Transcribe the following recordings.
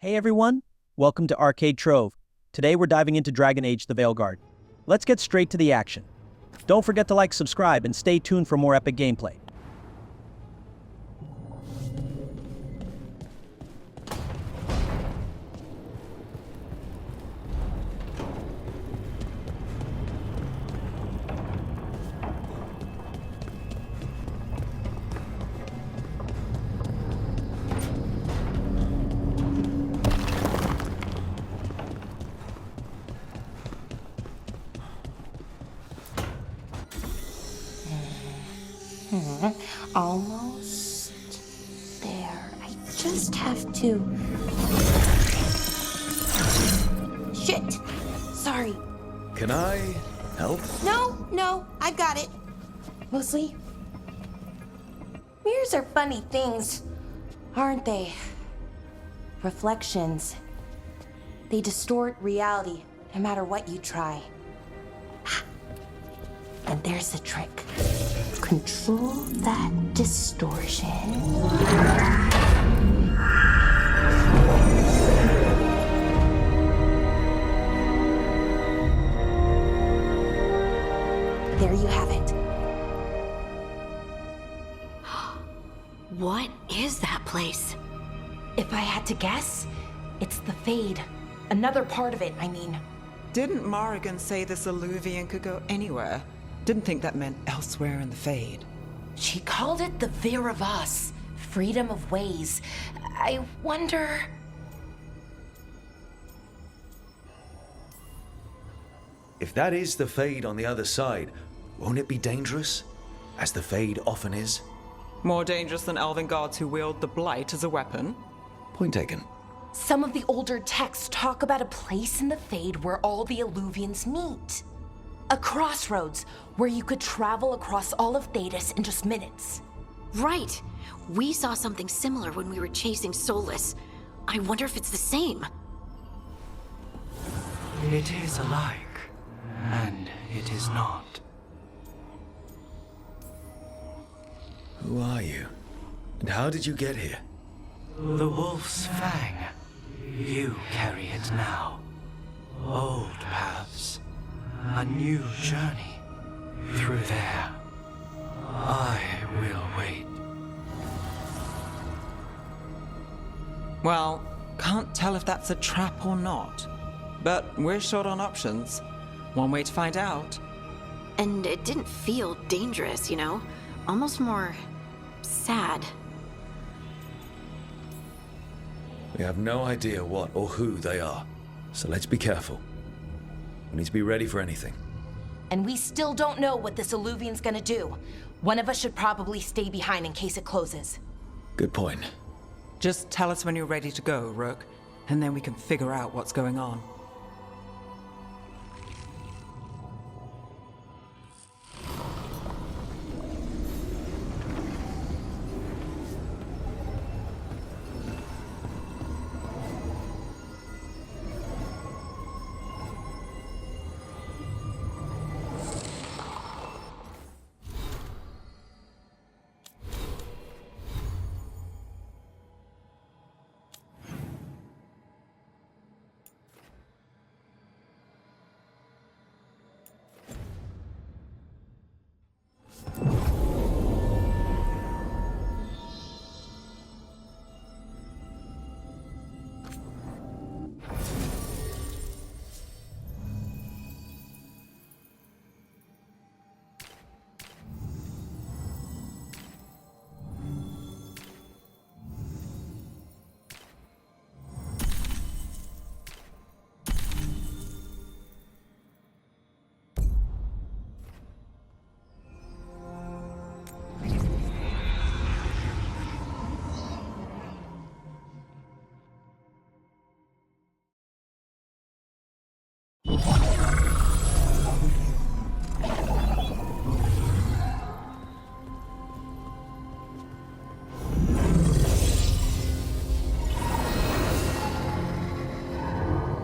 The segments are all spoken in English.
Hey everyone, welcome to Arcade Trove. Today we're diving into Dragon Age: The Veilguard. Let's get straight to the action. Don't forget to like, subscribe, and stay tuned for more epic gameplay. Almost there. I just have to... Shit! Sorry. Can I help? No, I've got it. Mostly, mirrors are funny things, aren't they? Reflections. They distort reality, no matter what you try. And there's the trick. Control that distortion. There you have it. What is that place? If I had to guess, it's the Fade. Another part of it, I mean. Didn't Morrigan say this Eluvian could go anywhere? Didn't think that meant elsewhere in the Fade. She called it the Vir of Us, freedom of ways. I wonder... If that is the Fade on the other side, won't it be dangerous? As the Fade often is? More dangerous than elven gods who wield the Blight as a weapon? Point taken. Some of the older texts talk about a place in the Fade where all the Eluvians meet. A crossroads where you could travel across all of Thedas in just minutes. Right. We saw something similar when we were chasing Solus. I wonder if it's the same. It is alike, and it is not. Who are you? And how did you get here? The Wolf's Fang. You carry it now. Old paths. A new journey. Through there. I will wait. Well, can't tell if that's a trap or not. But we're short on options. One way to find out. And it didn't feel dangerous, you know? Almost more... sad. We have no idea what or who they are, so let's be careful. We need to be ready for anything. And we still don't know what this Eluvian's gonna do. One of us should probably stay behind in case it closes. Good point. Just tell us when you're ready to go, Rook, and then we can figure out what's going on.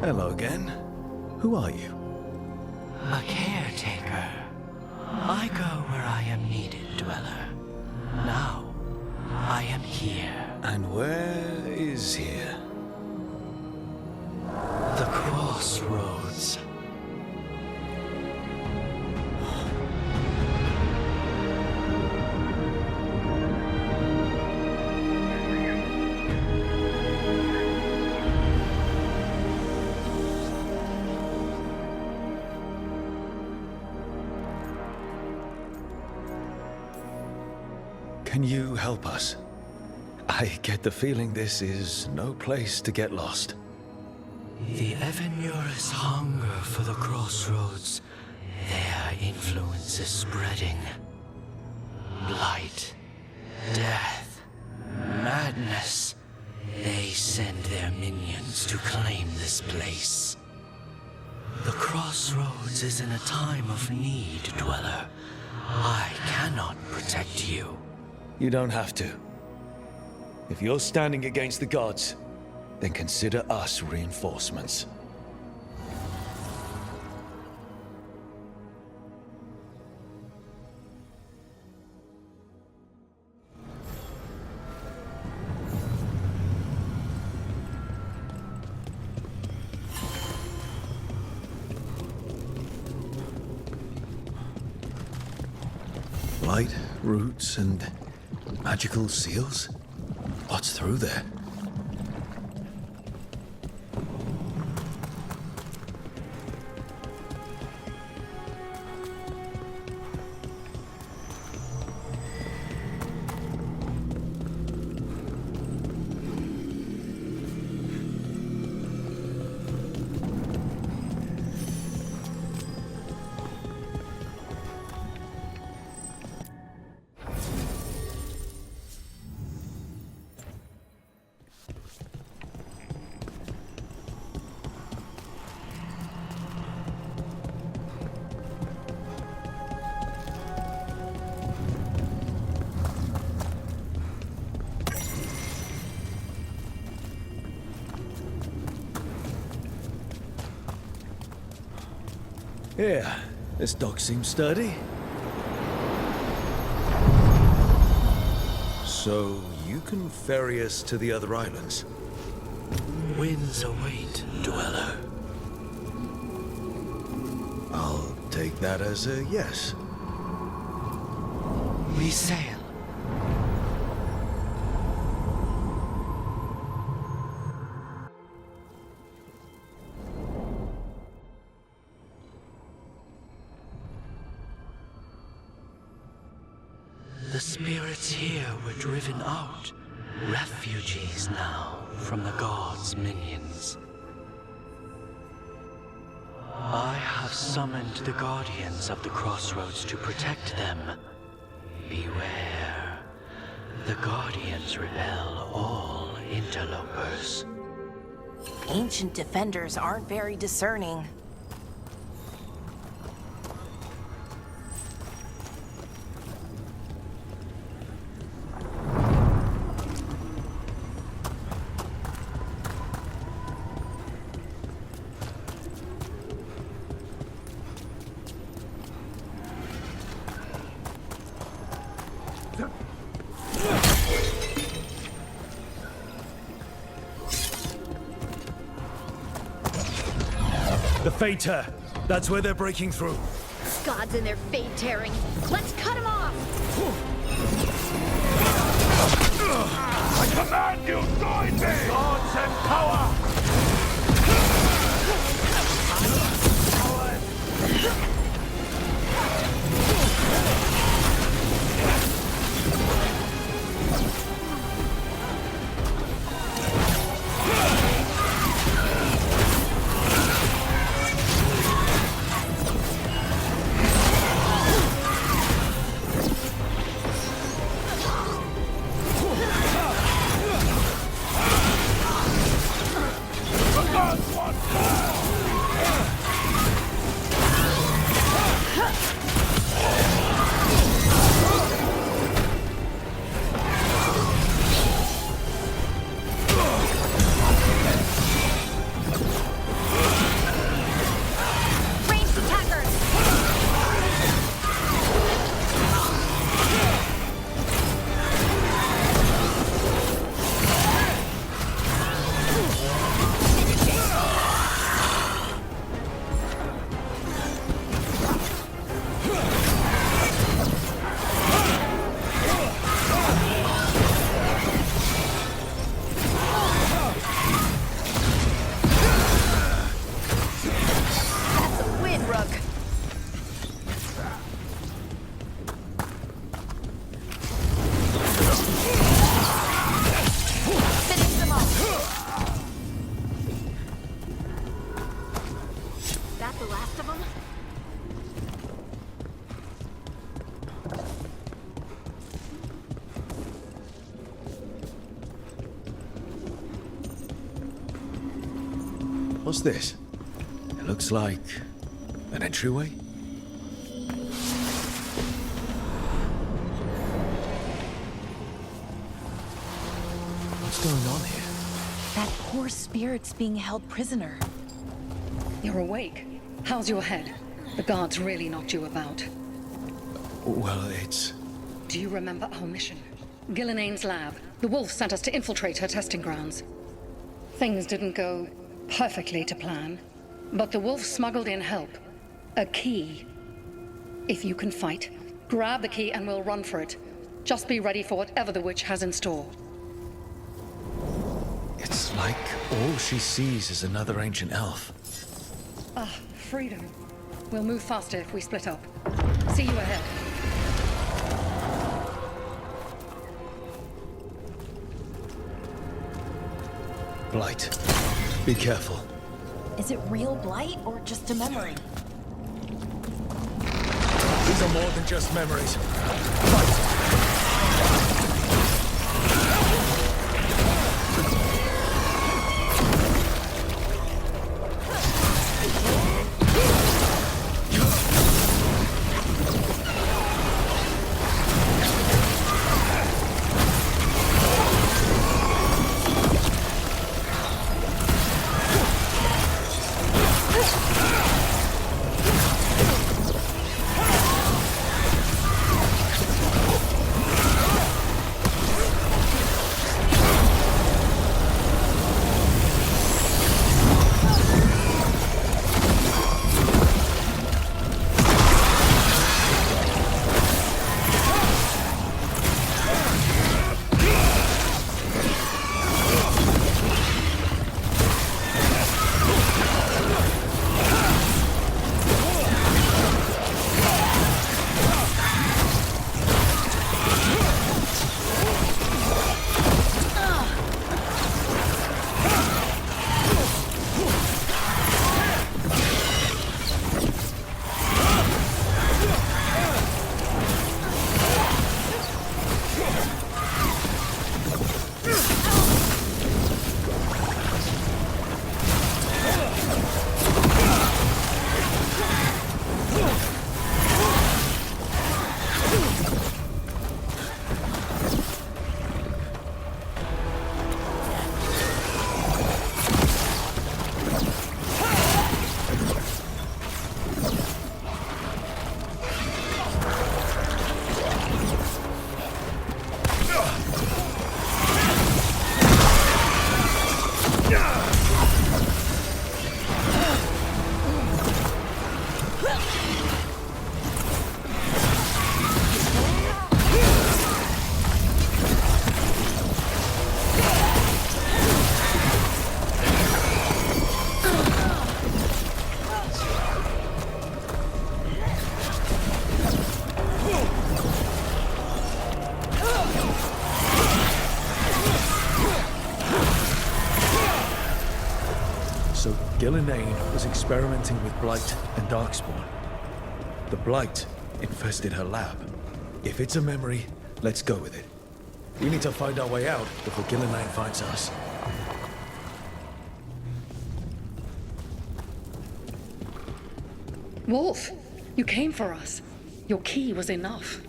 Hello again. Who are you? A caretaker. I go where I am needed, Dweller. Now, I am here. And where is here? The crossroads. Can you help us? I get the feeling this is no place to get lost. The Evanurus hunger for the crossroads. Their influence is spreading. Blight, death, madness. They send their minions to claim this place. The crossroads is in a time of need, Dweller. I cannot protect you. You don't have to. If you're standing against the gods, then consider us reinforcements. Light, roots, and magical seals? What's through there? Yeah, this dock seems sturdy. So, you can ferry us to the other islands? Winds await, Dweller. I'll take that as a yes. We sail. The spirits here were driven out, refugees now from the gods' minions. I have summoned the guardians of the crossroads to protect them. Beware. The guardians repel all interlopers. Ancient defenders aren't very discerning. The Fater! That's where they're breaking through. Gods and their fade tearing. Let's cut him off! I command you, join me! Swords and power! What's this? It looks like an entryway? What's going on here? That poor spirit's being held prisoner. You're awake. How's your head? The guards really knocked you about. Well, it's... Do you remember our mission? Gillenane's lab. The wolf sent us to infiltrate her testing grounds. Things didn't go perfectly to plan, but the wolf smuggled in help. A key. If you can fight, grab the key and we'll run for it. Just be ready for whatever the witch has in store. It's like all she sees is another ancient elf. Ah, freedom. We'll move faster if we split up. See you ahead. Blight. Be careful. Is it real blight or just a memory? These are more than just memories. Gillenane was experimenting with Blight and Darkspawn. The Blight infested her lab. If it's a memory, let's go with it. We need to find our way out before Gillenane finds us. Wolf, you came for us. Your key was enough.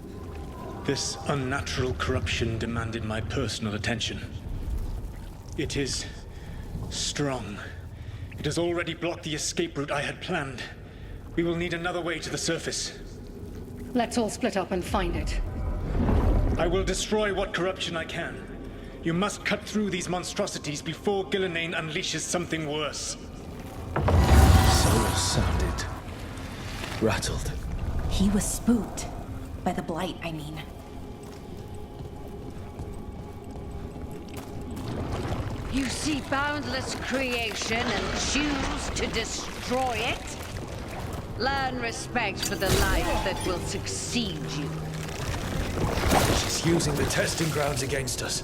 This unnatural corruption demanded my personal attention. It is strong. It has already blocked the escape route I had planned. We will need another way to the surface. Let's all split up and find it. I will destroy what corruption I can. You must cut through these monstrosities before Gillenane unleashes something worse. Solus sounded rattled. He was spooked. By the blight, I mean. You see boundless creation and choose to destroy it? Learn respect for the life that will succeed you. She's using the testing grounds against us.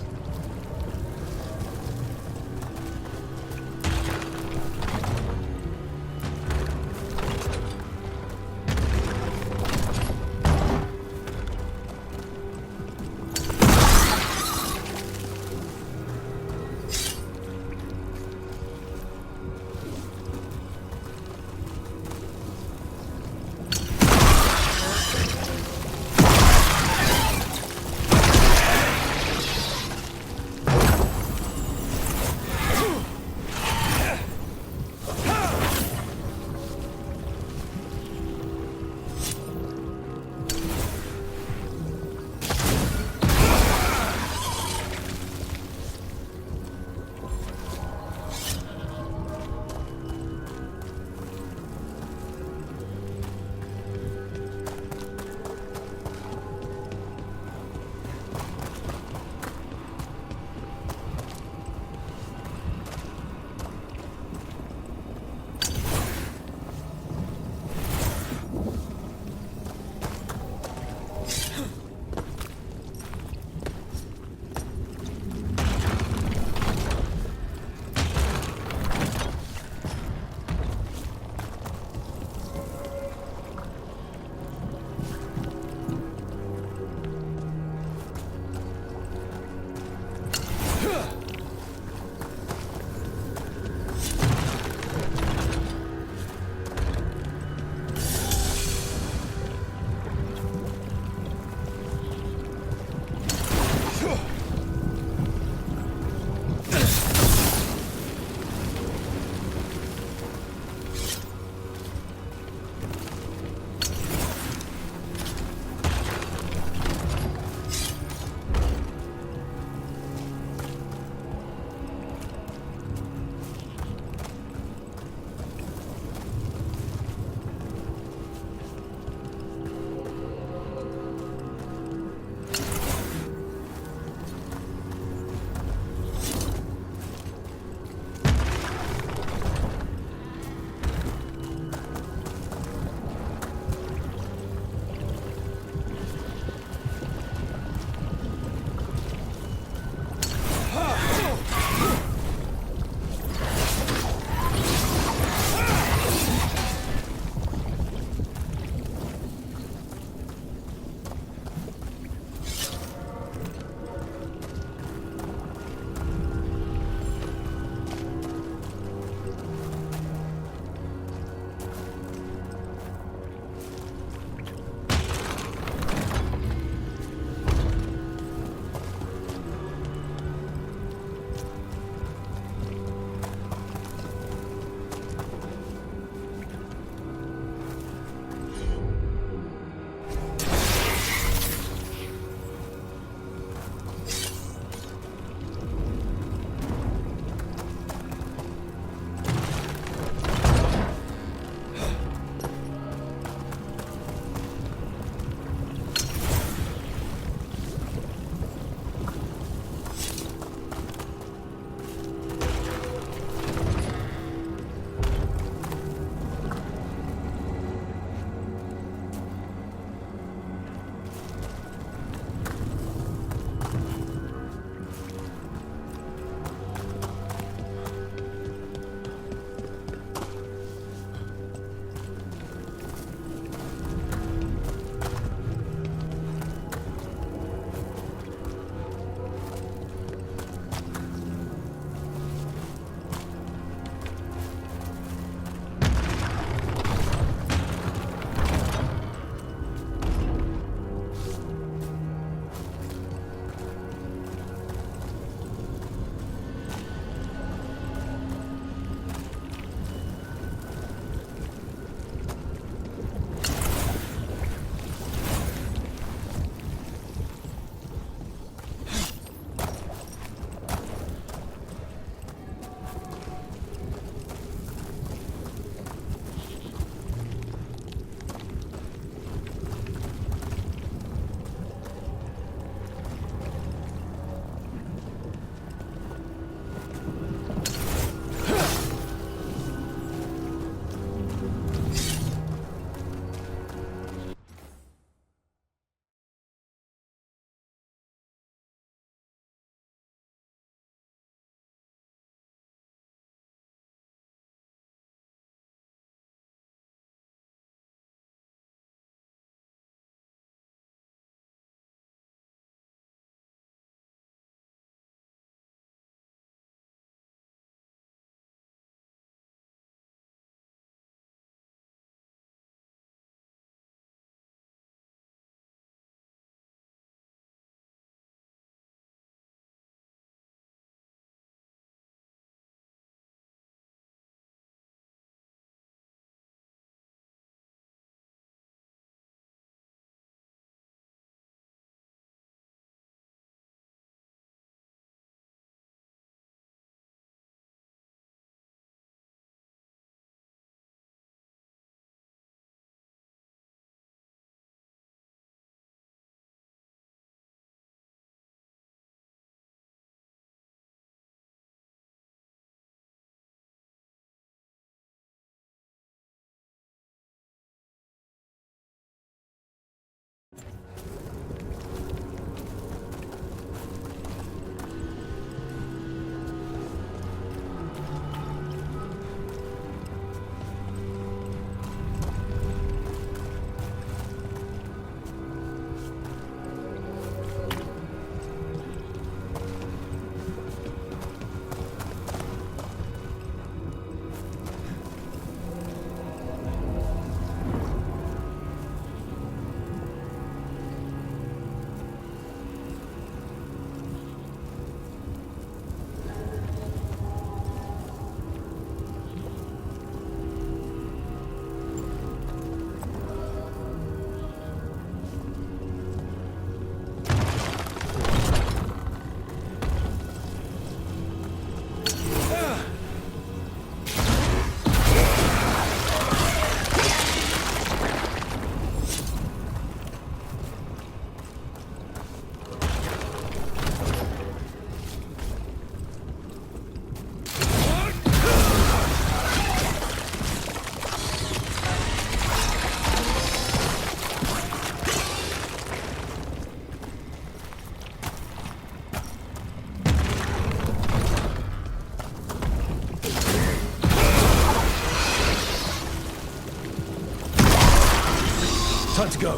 Time to go.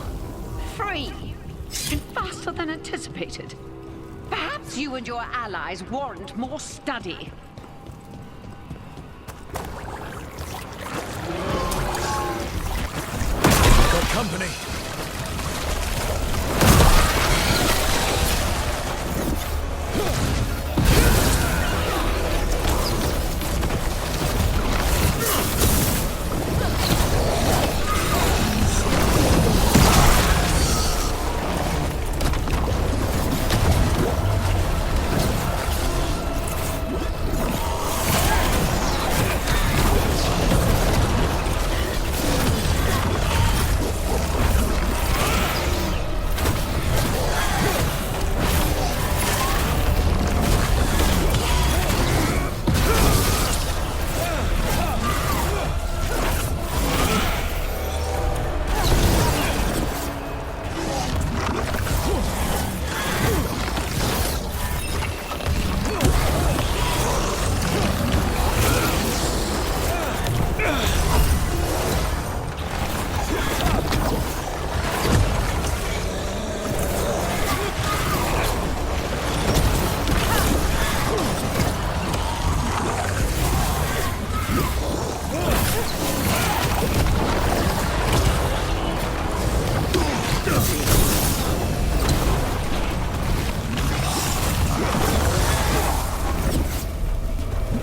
Free! And faster than anticipated. Perhaps you and your allies warrant more study. Got company.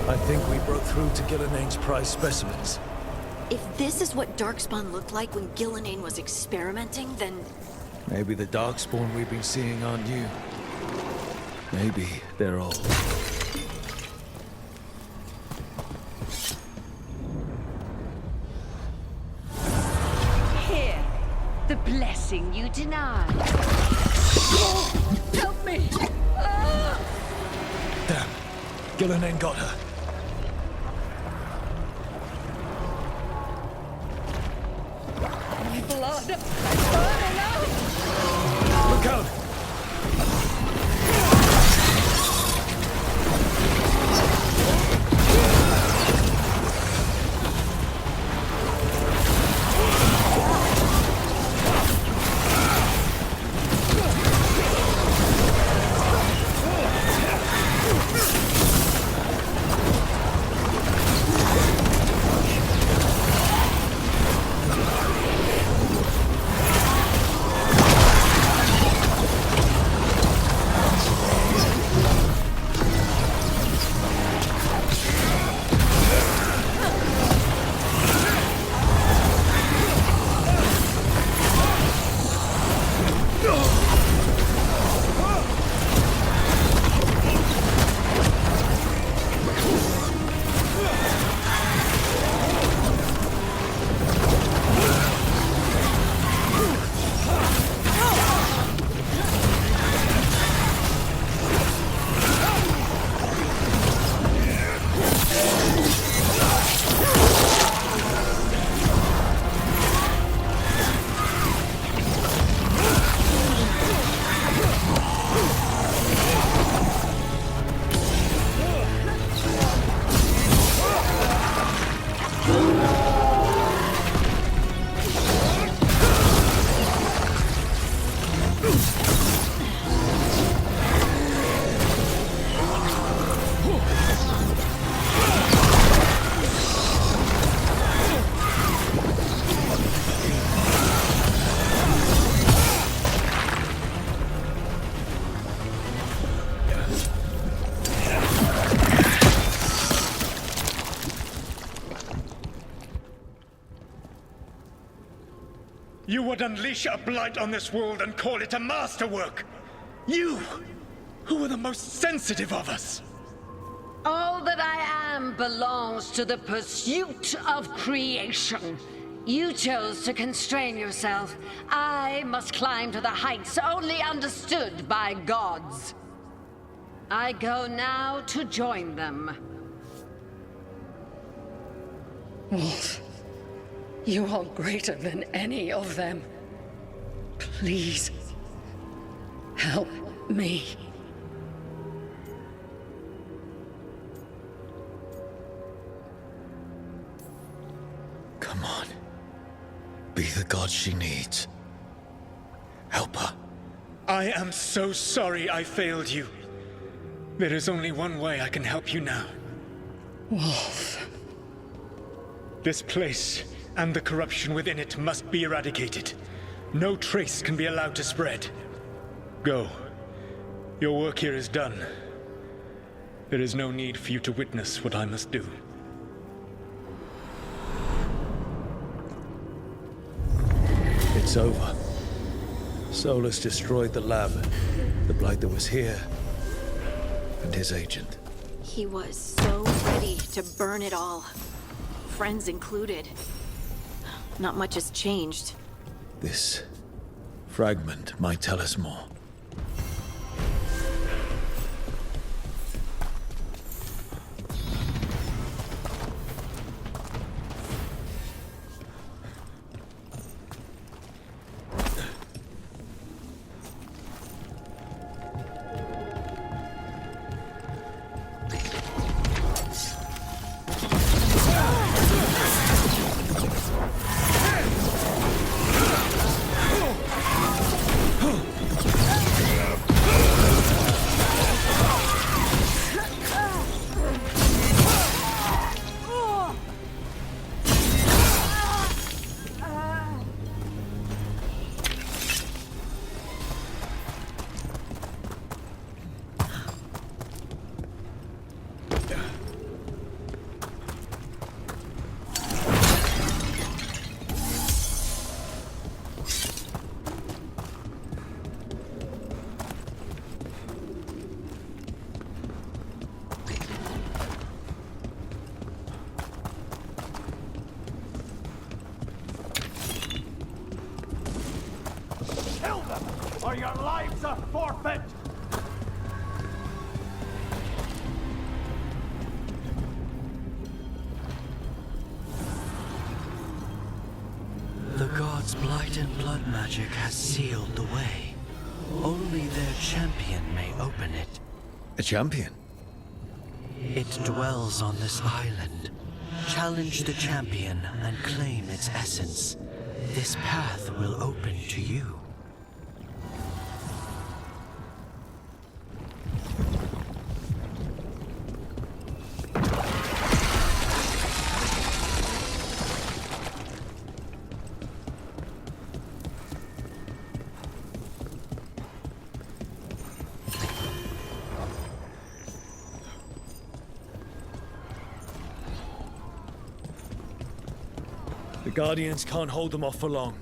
I think we broke through to Gilnenane's prize specimens. If this is what Darkspawn looked like when Gillenane was experimenting, then Maybe the Darkspawn we've been seeing aren't new. Maybe they're old. Here, the blessing you denied. Help me! Ah! Damn. Gillenane got her. My blood burning out! Look out! You would unleash a blight on this world and call it a masterwork! You, who were the most sensitive of us! All that I am belongs to the pursuit of creation. You chose to constrain yourself. I must climb to the heights only understood by gods. I go now to join them. Wolf, you are greater than any of them. Please, help me. Come on. Be the god she needs. Help her. I am so sorry I failed you. There is only one way I can help you now. Wolf. This place and the corruption within it must be eradicated. No trace can be allowed to spread. Go. Your work here is done. There is no need for you to witness what I must do. It's over. Solus destroyed the lab, the Blight that was here, and his agent. He was so ready to burn it all. Friends included. Not much has changed. This fragment might tell us more. Or your lives are forfeit! The gods' blight and blood magic has sealed the way. Only their champion may open it. A champion? It dwells on this island. Challenge the champion and claim its essence. This path will open to you. The Guardians can't hold them off for long.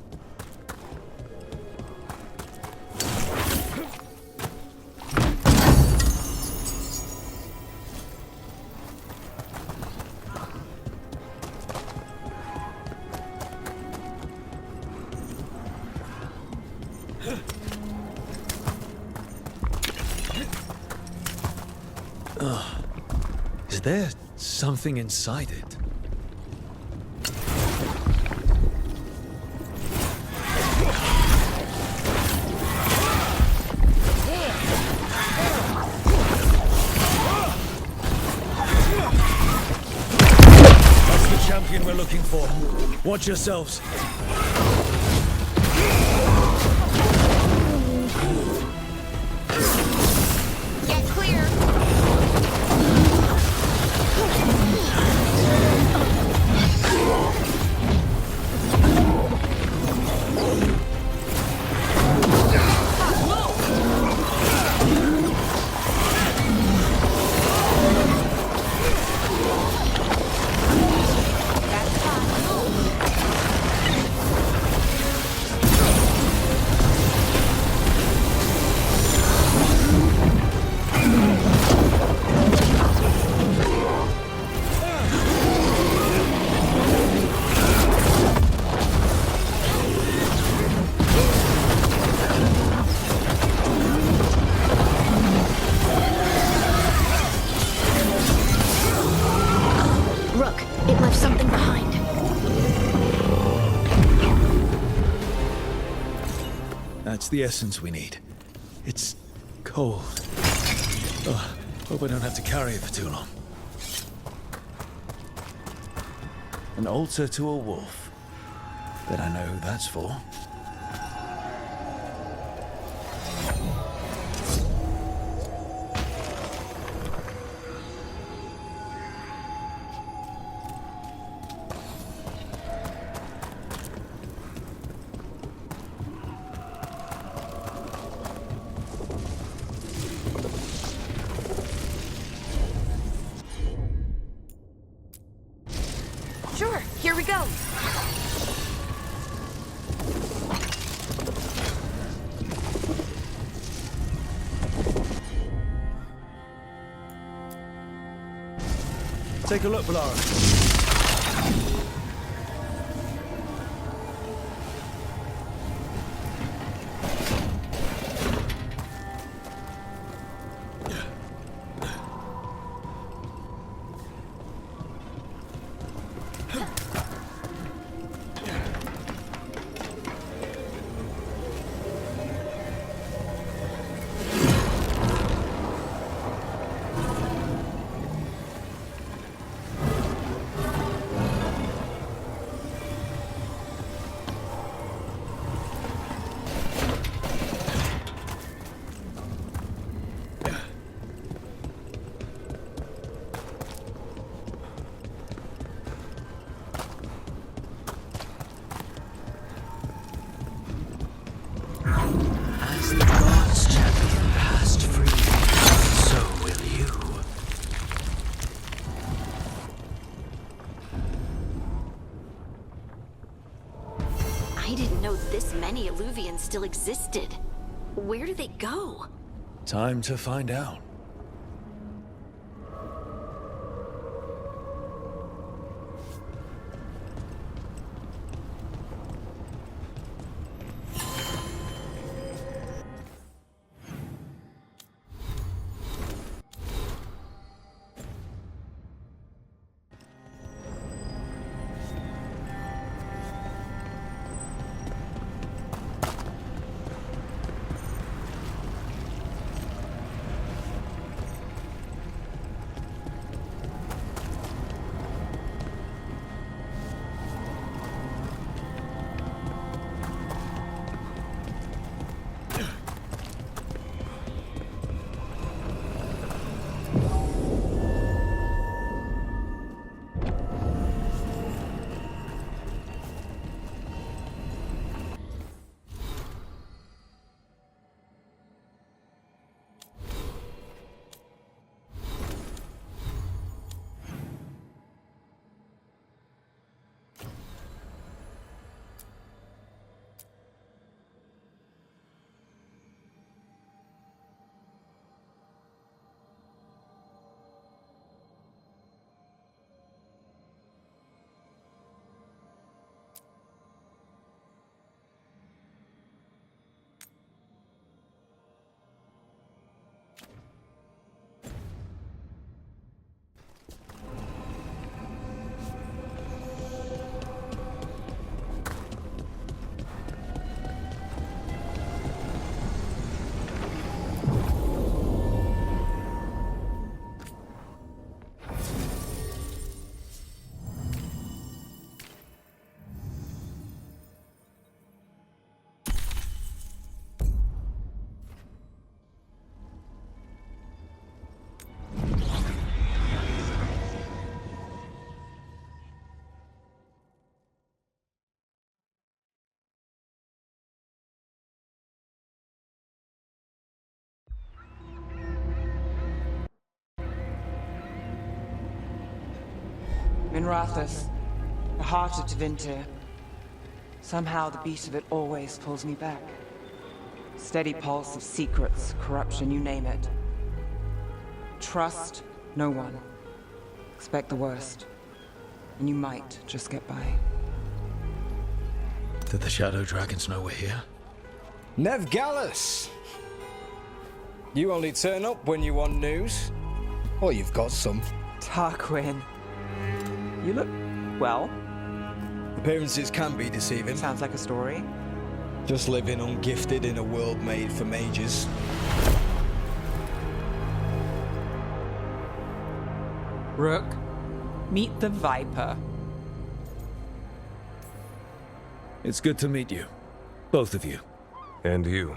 Is there something inside it? Champion we're looking for. Watch yourselves. Get clear. Rook, it left something behind. That's the essence we need. It's cold. Oh, hope I don't have to carry it for too long. An altar to a wolf. Bet I know who that's for. Sure, here we go. Take a look, Valara. As the gods champion passed free, so will you. I didn't know this many Illuvians still existed. Where do they go? Time to find out. Minrathous, the heart of Tevinter. Somehow the beat of it always pulls me back. Steady pulse of secrets, corruption, you name it. Trust no one. Expect the worst. And you might just get by. Did the Shadow Dragons know we're here? Nev Gallus! You only turn up when you want news. Or you've got some. Tarquin. You look well. Appearances can be deceiving. Sounds like a story. Just living ungifted in a world made for mages. Rook, meet the Viper. It's good to meet you. Both of you. And you.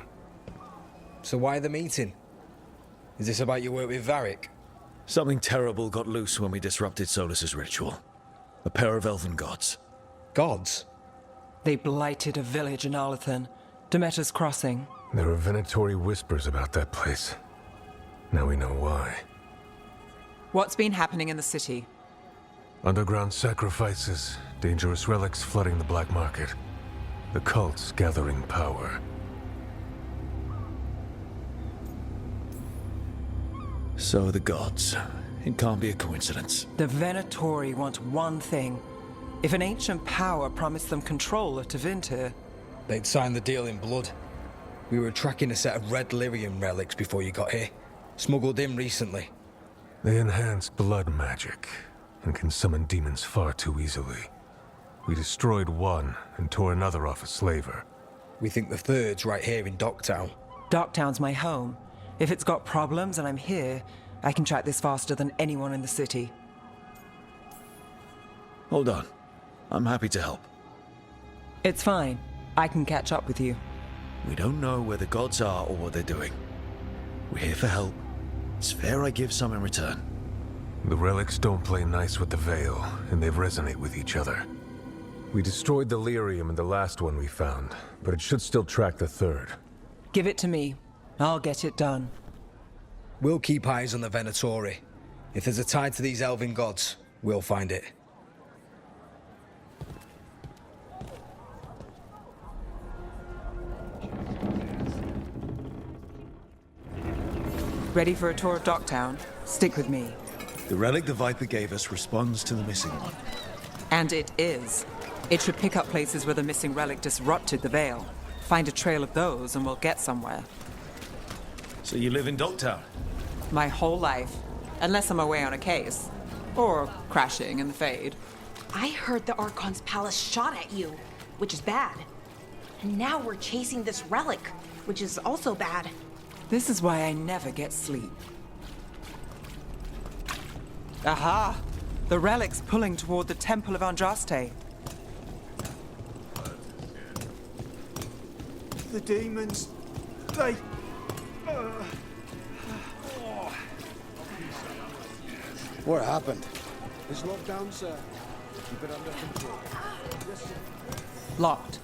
So why the meeting? Is this about your work with Varric? Something terrible got loose when we disrupted Solus's ritual. A pair of elven gods. Gods? They blighted a village in Arlathan, Demeter's Crossing. There were Venatori whispers about that place. Now we know why. What's been happening in the city? Underground sacrifices, dangerous relics flooding the black market. The cults gathering power. So the gods. It can't be a coincidence. The Venatori want one thing. If an ancient power promised them control of Tevinter, They'd signed the deal in blood. We were tracking a set of red lyrium relics before you got here. Smuggled in recently. They enhance blood magic and can summon demons far too easily. We destroyed one and tore another off a slaver. We think the third's right here in Docktown. Docktown's my home. If it's got problems and I'm here, I can track this faster than anyone in the city. Hold on. I'm happy to help. It's fine. I can catch up with you. We don't know where the gods are or what they're doing. We're here for help. It's fair I give some in return. The relics don't play nice with the Veil, and they resonate with each other. We destroyed the lyrium in the last one we found, but it should still track the third. Give it to me. I'll get it done. We'll keep eyes on the Venatori. If there's a tie to these elven gods, we'll find it. Ready for a tour of Docktown? Stick with me. The relic the Viper gave us responds to the missing one. And it is. It should pick up places where the missing relic disrupted the Veil. Find a trail of those and we'll get somewhere. So you live in Docktown? My whole life. Unless I'm away on a case. Or crashing in the Fade. I heard the Archon's palace shot at you, which is bad. And now we're chasing this relic, which is also bad. This is why I never get sleep. Aha! The relic's pulling toward the Temple of Andraste. The demons, they... What happened? It's locked down, sir. Keep it under control. Yes, sir. Locked.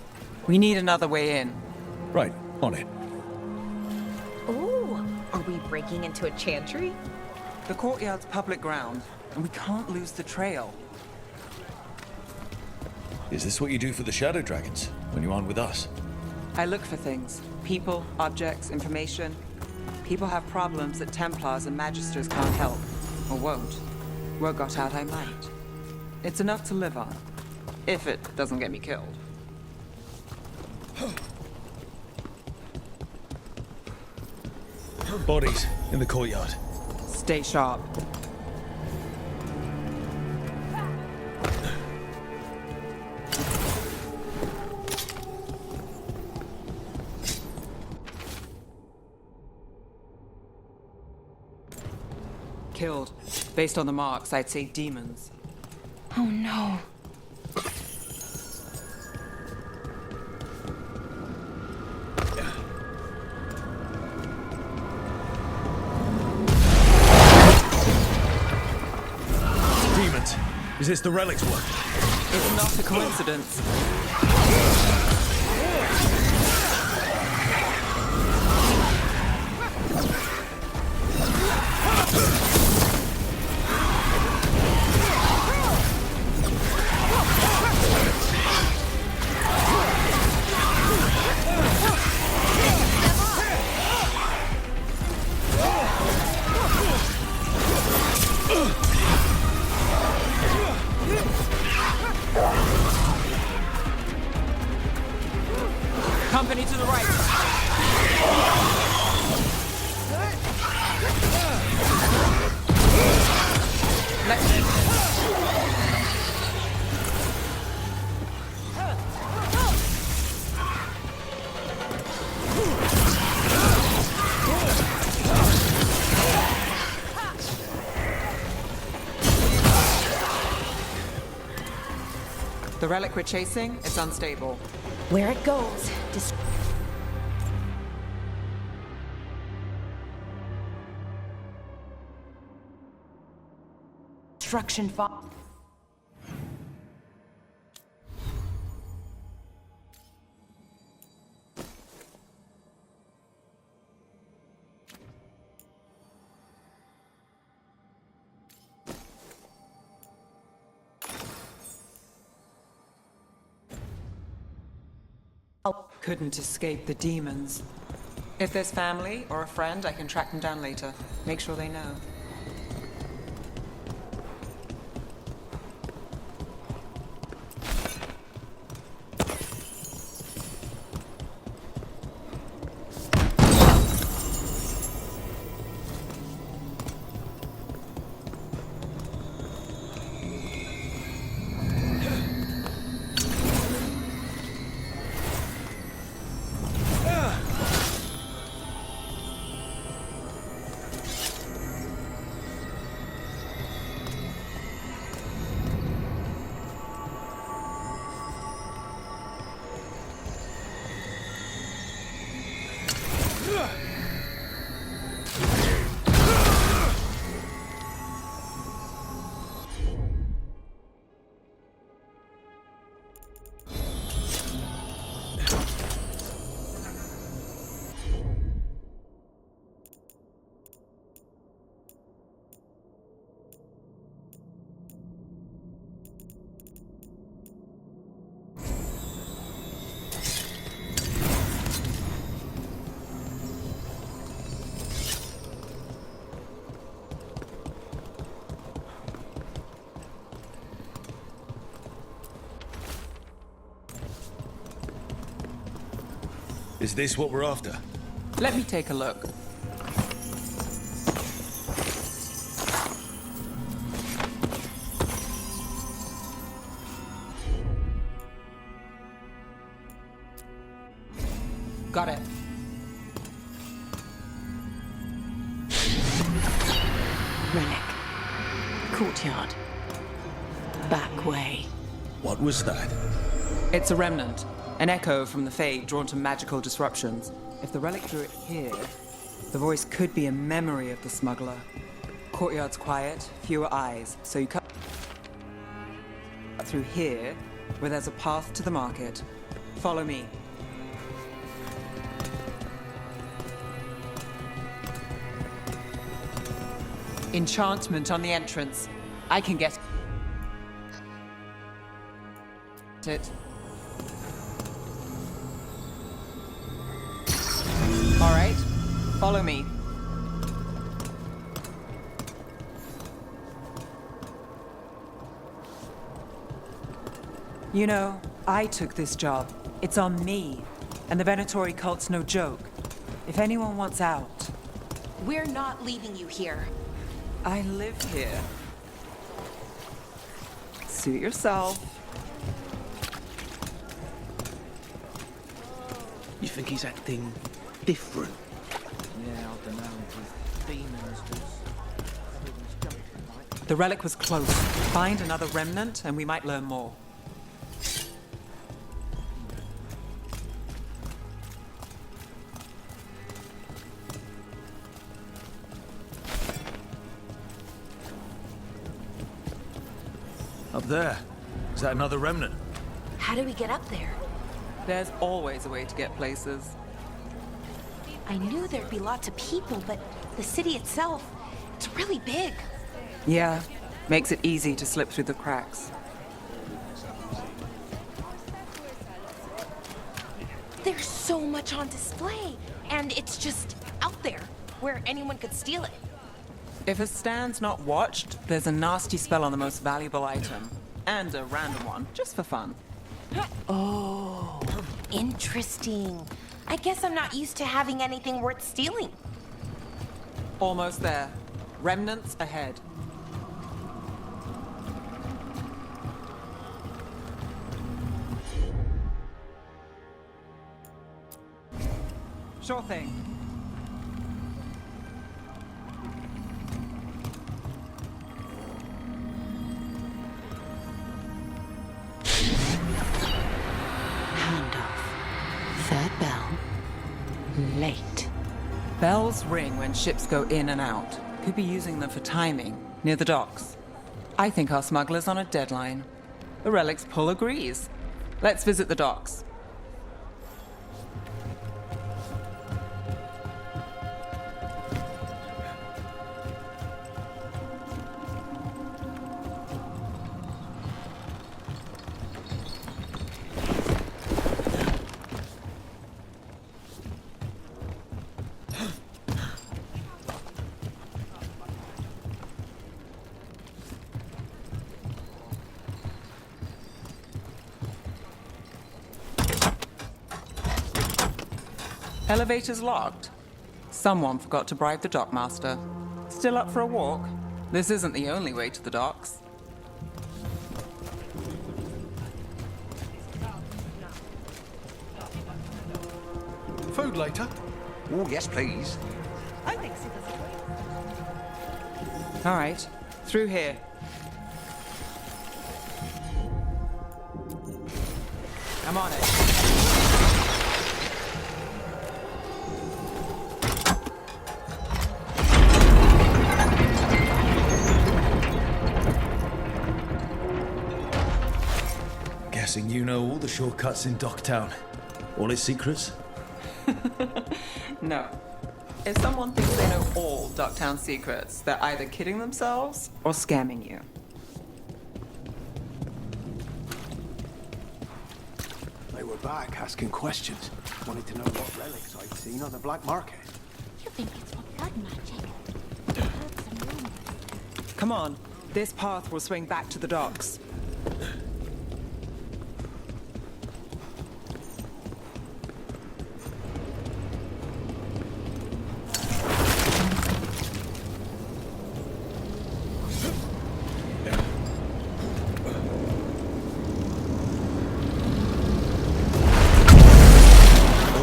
We need another way in. Right, on it. Ooh, are we breaking into a chantry? The courtyard's public ground, and we can't lose the trail. Is this what you do for the Shadow Dragons, when you aren't with us? I look for things. People, objects, information. People have problems that Templars and Magisters can't help. Or won't. Word got out I might. It's enough to live on. If it doesn't get me killed. Bodies in the courtyard. Stay sharp. Killed. Based on the marks, I'd say demons. Oh no. Demons. Is this the relic's work? It's not a coincidence. Company to the right. The relic we're chasing is unstable. Where it goes, destruction fall. Couldn't escape the demons. If there's family or a friend, I can track them down later. Make sure they know. Is this what we're after? Let me take a look. Got it. Relic. Courtyard. Back way. What was that? It's a remnant. An echo from the Fade drawn to magical disruptions. If the relic drew it here, the voice could be a memory of the smuggler. Courtyard's quiet, fewer eyes, so you cut through here, where there's a path to the market. Follow me. Enchantment on the entrance. I can get it. All right, follow me. You know, I took this job. It's on me. And the Venatori cult's no joke. If anyone wants out... We're not leaving you here. I live here. Suit yourself. You think he's acting different? Yeah, I don't know. Demons The relic was close. Find another remnant and we might learn more. Up there. Is that another remnant? How do we get up there? There's always a way to get places. I knew there'd be lots of people, but the city itself, it's really big. Yeah, makes it easy to slip through the cracks. There's so much on display, and it's just out there, where anyone could steal it. If a stand's not watched, there's a nasty spell on the most valuable item. And a random one, just for fun. Oh, interesting. I guess I'm not used to having anything worth stealing. Almost there. Remnants ahead. Sure thing. Third bell. Late. Bells ring when ships go in and out. Could be using them for timing, near the docks. I think our smuggler's on a deadline. The relic's pull agrees. Let's visit the docks. Elevator's locked. Someone forgot to bribe the dockmaster. Still up for a walk? This isn't the only way to the docks. Food later? Oh, yes, please. All right, through here. I'm on it. Guessing you know all the shortcuts in Docktown. All its secrets? No. If someone thinks they know all Docktown secrets, they're either kidding themselves or scamming you. They were back asking questions. Wanted to know what relics I'd seen on the black market. You think it's for blood magic? Herbs and rumors. Come on, this path will swing back to the docks.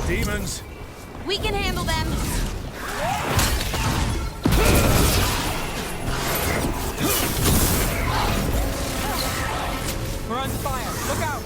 Demons! We can handle them. We're under fire. Look out!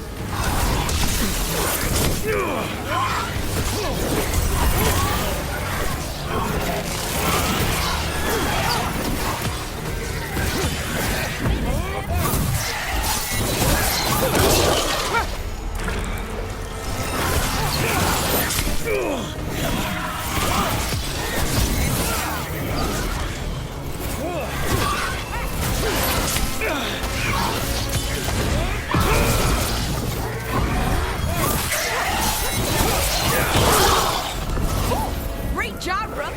Great job, Rook.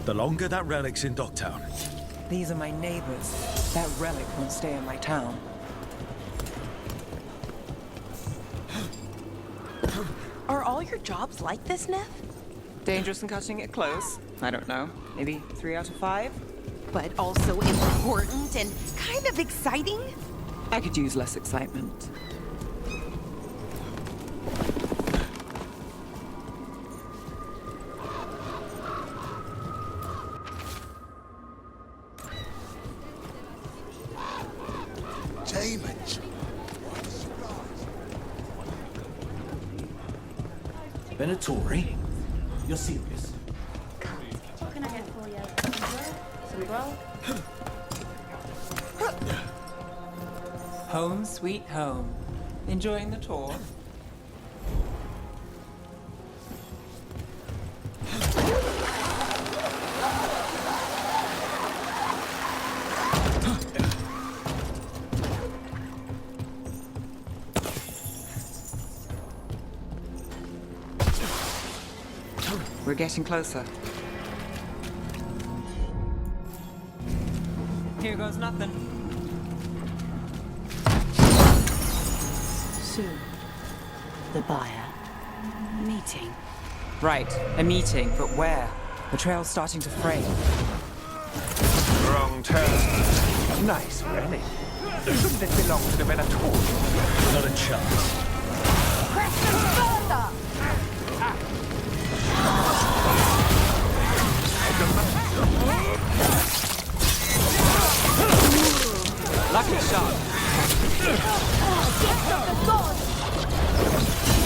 The longer that relic's in Docktown. These are my neighbors. That relic won't stay in my town. Are all your jobs like this, Neff? Dangerous and cutting it close. I don't know. Maybe 3 out of 5? But also important and kind of exciting? I could use less excitement. Demons! Venatori? You're serious? What can I get for you? Some grog? Home sweet home. Enjoying the tour? We're getting closer. Here goes nothing. Soon, the buyer. Meeting. Right, a meeting, but where? The trail's starting to fray. Wrong turn. Nice relic. Shouldn't it belong to the Venatori? Not a chance. Press them further! Lucky shot. Gift of the gods!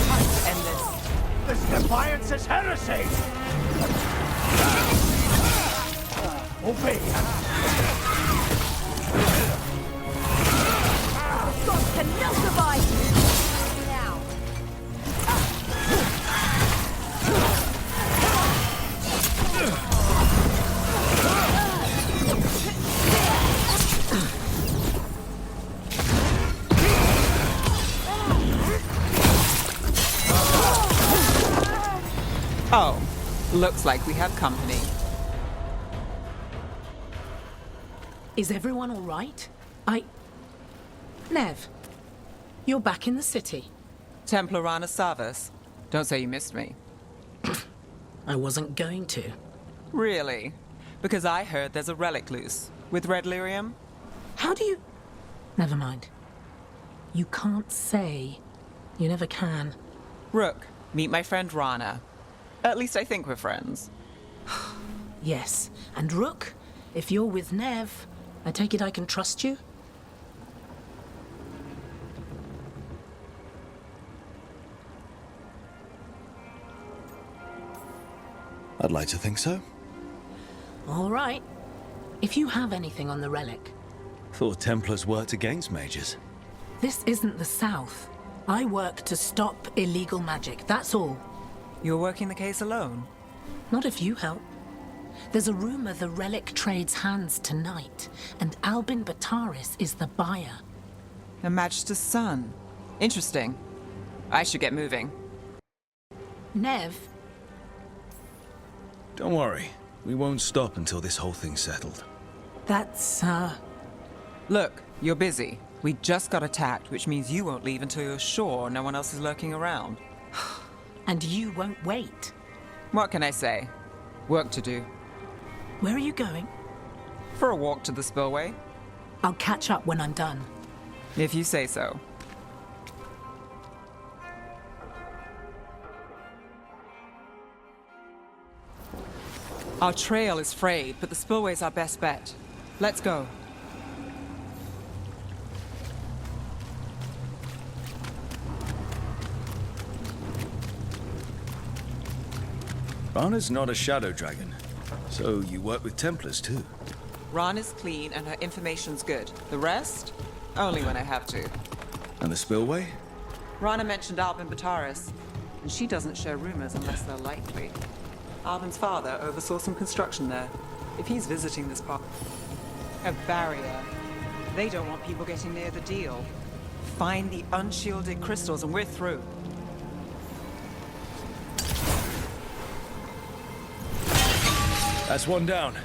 Time to end this. This defiance is heresy! Obey! Gods cannot survive! Now. Oh, looks like we have company. Is everyone all right? Nev, you're back in the city. Templar Rana Savas. Don't say you missed me. I wasn't going to. Really? Because I heard there's a relic loose. With red lyrium? How do you... Never mind. You can't say. You never can. Rook, meet my friend Rana. At least I think we're friends. Yes. And Rook, if you're with Nev, I take it I can trust you? I'd like to think so. All right. If you have anything on the relic. Thought Templars worked against mages. This isn't the South. I work to stop illegal magic, that's all. You're working the case alone? Not if you help. There's a rumor the relic trades hands tonight, and Albin Bataris is the buyer. Her Majesty's son. Interesting. I should get moving. Nev? Don't worry. We won't stop until this whole thing's settled. That's, Look, you're busy. We just got attacked, which means you won't leave until you're sure no one else is lurking around. And you won't wait. What can I say? Work to do. Where are you going? For a walk to the spillway. I'll catch up when I'm done. If you say so. Our trail is frayed, but the spillway's our best bet. Let's go. Rana's not a shadow dragon, so you work with Templars too. Rana's clean and her information's good. The rest? Only when I have to. And the spillway? Rana mentioned Albin Bataris, and she doesn't share rumors unless they're likely. Albin's father oversaw some construction there. If he's visiting this part... A barrier. They don't want people getting near the deal. Find the unshielded crystals and we're through. That's one down.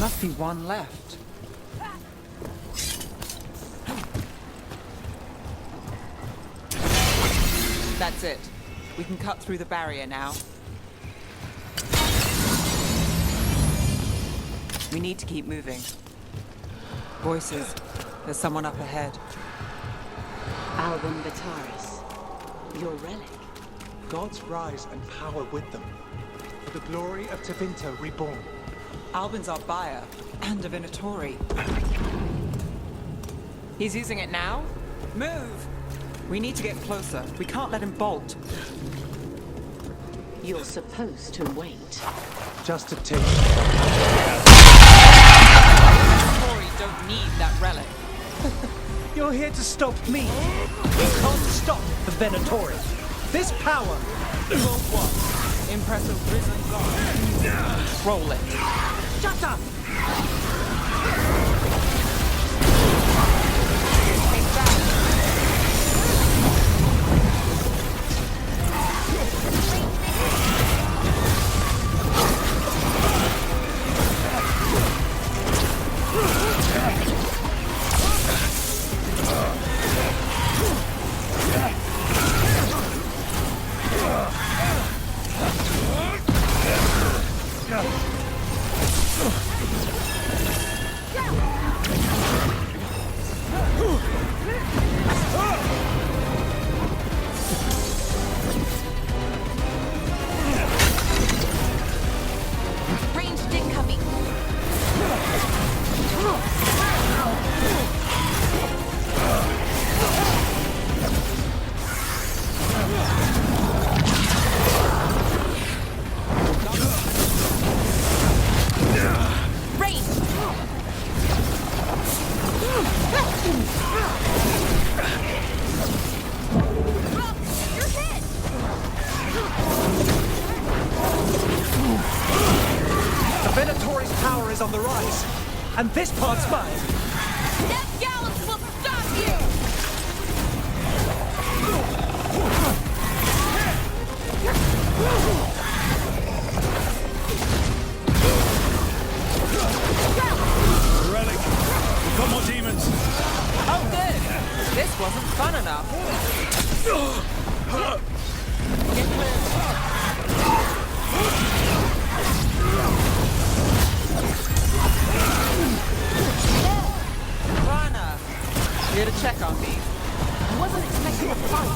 Must be one left. That's it. We can cut through the barrier now. We need to keep moving. Voices. There's someone up ahead. Albin Bataris. Your relic. Gods rise and power with them. For the glory of Tevinter reborn. Albin's our buyer, and a Venatori. He's using it now? Move! We need to get closer. We can't let him bolt. You're supposed to wait. Just a tick. Venatori don't need that relic. You're here to stop me. You can't stop the Venatori. This power... Will what? Impress a risen god. Roll it. Shut up! power is on the rise. And this part's mine. Death Gallus will stop you! Relic! We've got more demons! Oh, good! This wasn't fun enough. Get clear. Varna, here to check on me. I wasn't expecting a fight.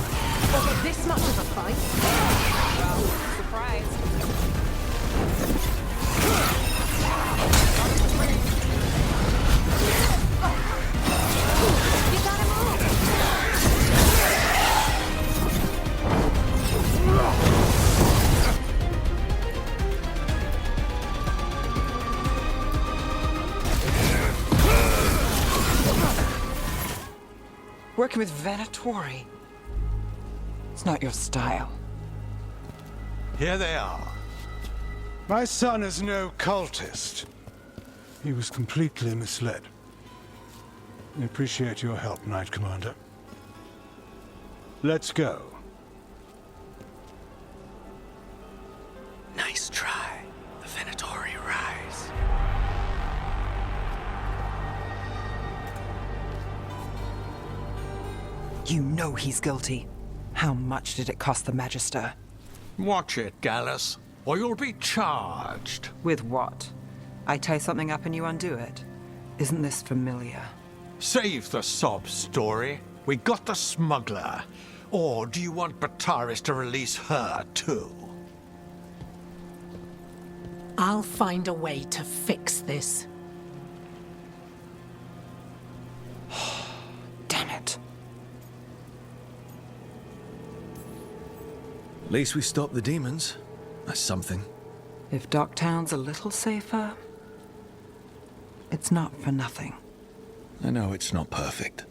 Was it this much of a fight? Well, surprise. You gotta move! Working with Venatori. It's not your style. Here they are. My son is no cultist. He was completely misled. I appreciate your help, Knight Commander. Let's go. Nice try. The Venatori rise. You know he's guilty. How much did it cost the Magister? Watch it, Gallus, or you'll be charged. With what? I tie something up and you undo it. Isn't this familiar? Save the sob story. We got the smuggler. Or do you want Bataris to release her, too? I'll find a way to fix this. Damn it. At least we stopped the demons. That's something. If Docktown's a little safer, it's not for nothing. I know it's not perfect.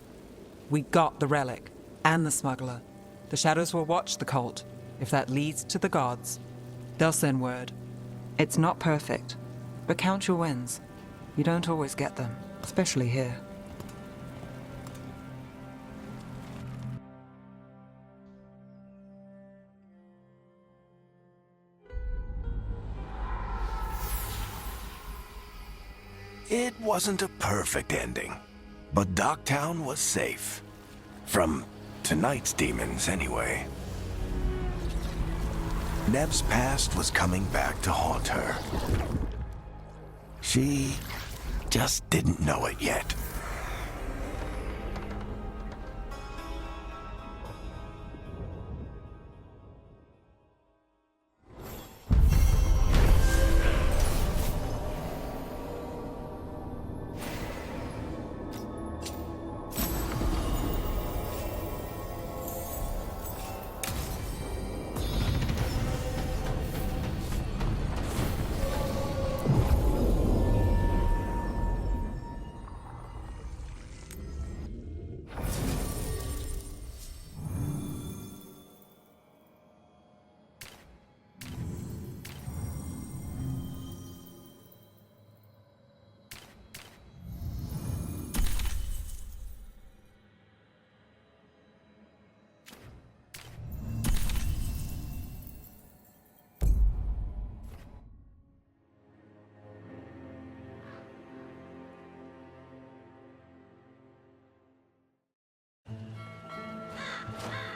We got the relic, and the smuggler. The Shadows will watch the cult. If that leads to the gods, they'll send word. It's not perfect, but count your wins. You don't always get them, especially here. It wasn't a perfect ending, but Docktown was safe. From tonight's demons, anyway. Nev's past was coming back to haunt her. She just didn't know it yet.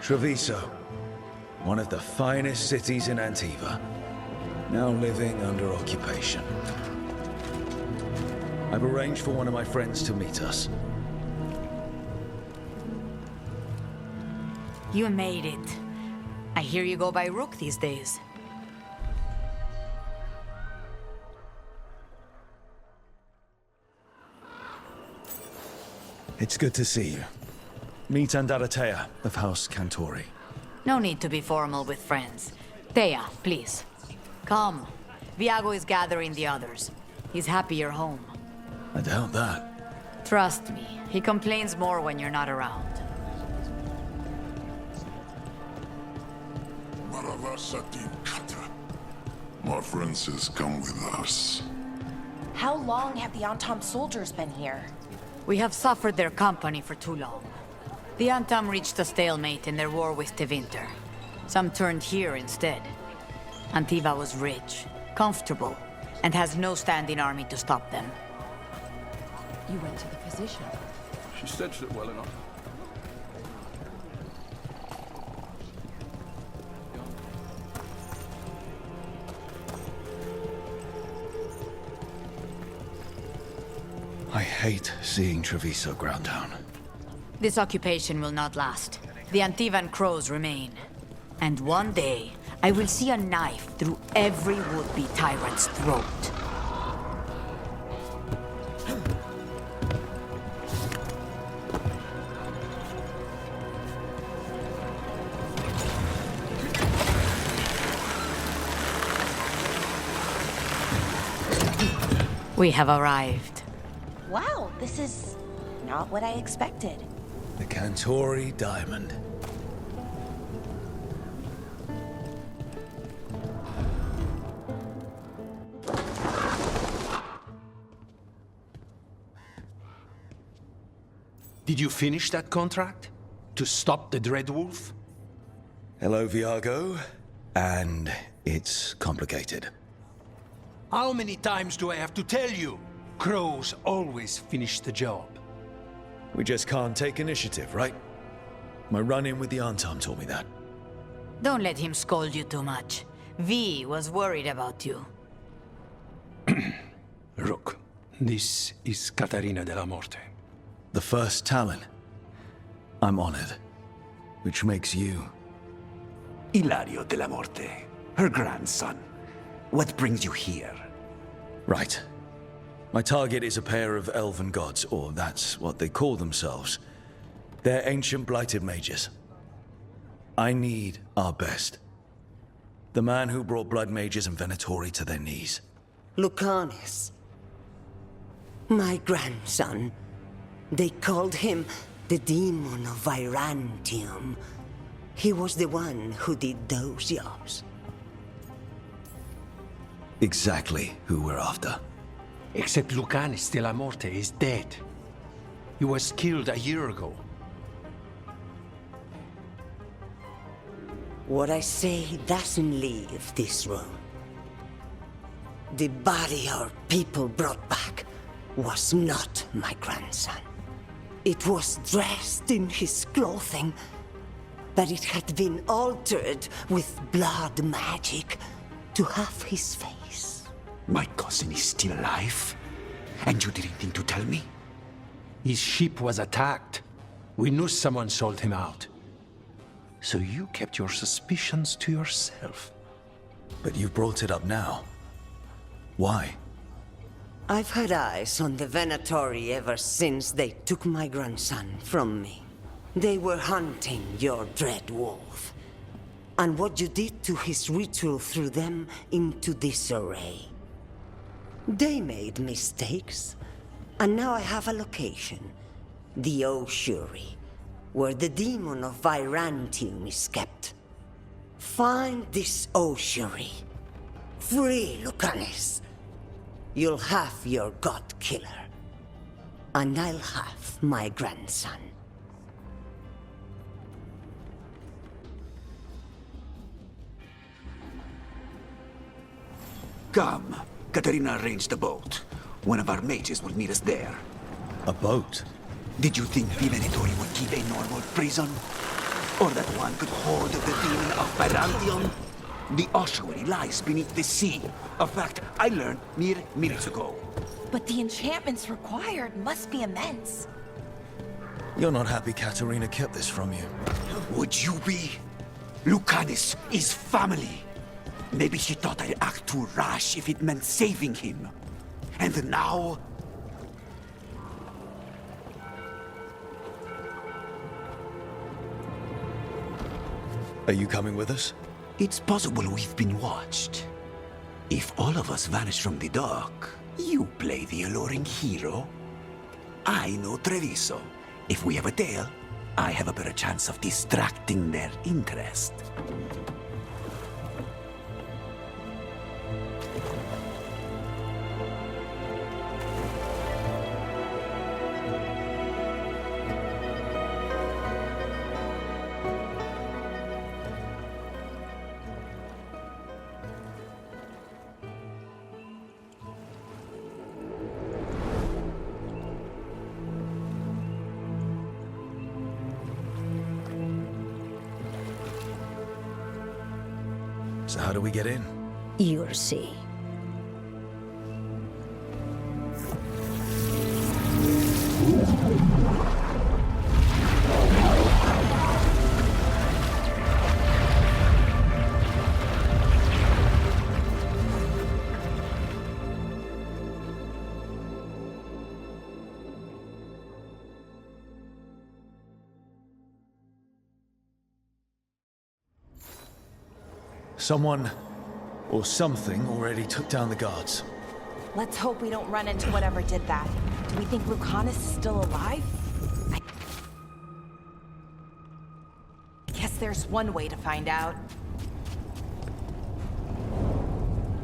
Treviso, one of the finest cities in Antiva, now living under occupation. I've arranged for one of my friends to meet us. You made it. I hear you go by Rook these days. It's good to see you. Meet Andaratea of House Cantori. No need to be formal with friends. Thea, please. Come. Viago is gathering the others. He's happy you're home. I doubt that. Trust me, he complains more when you're not around. Maravasatin Kata. My friend says come with us. How long have the Antam soldiers been here? We have suffered their company for too long. The Antam reached a stalemate in their war with Tevinter. Some turned here instead. Antiva was rich, comfortable, and has no standing army to stop them. You went to the physician. She stitched it well enough. I hate seeing Treviso ground down. This occupation will not last. The Antivan crows remain. And one day, I will see a knife through every would-be tyrant's throat. We have arrived. Wow, this is not what I expected. The Cantori Diamond. Did you finish that contract? To stop the Dreadwolf? Hello, Viago. And it's complicated. How many times do I have to tell you? Crows always finish the job. We just can't take initiative, right? My run-in with the Antam told me that. Don't let him scold you too much. V was worried about you. Rook, this is Catarina de la Morte. The first Talon. I'm honored. Which makes you... Ilario de la Morte, her grandson. What brings you here? Right. My target is a pair of elven gods, or that's what they call themselves. They're ancient blighted mages. I need our best. The man who brought blood mages and Venatori to their knees. Lucanus. My grandson. They called him the Demon of Virantium. He was the one who did those jobs. Exactly who we're after. Except Lucanus de la Morte is dead. He was killed a year ago. What I say doesn't leave this room. The body our people brought back was not my grandson. It was dressed in his clothing, but it had been altered with blood magic to have his face. My cousin is still alive? And you didn't think to tell me? His ship was attacked. We knew someone sold him out. So you kept your suspicions to yourself. But you brought it up now. Why? I've had eyes on the Venatori ever since they took my grandson from me. They were hunting your dread wolf. And what you did to his ritual threw them into disarray. They made mistakes, and now I have a location. The Ossuary, where the demon of Virantium is kept. Find this Ossuary. Free Lucanus. You'll have your god killer. And I'll have my grandson. Come. Katarina arranged a boat. One of our mages will meet us there. A boat? Did you think the Venatori would keep a normal prison? Or that one could hold the demon of Virantium? The ossuary lies beneath the sea. A fact I learned mere minutes ago. But the enchantments required must be immense. You're not happy Katarina kept this from you. Would you be? Lucanus is family. Maybe she thought I'd act too rash if it meant saving him. And now... Are you coming with us? It's possible we've been watched. If all of us vanish from the dock, you play the alluring hero. I know Treviso. If we have a tail, I have a better chance of distracting their interest. So how do we get in? You'll see. Someone or something already took down the guards. Let's hope we don't run into whatever did that. Do we think Lucanus is still alive? I guess there's one way to find out.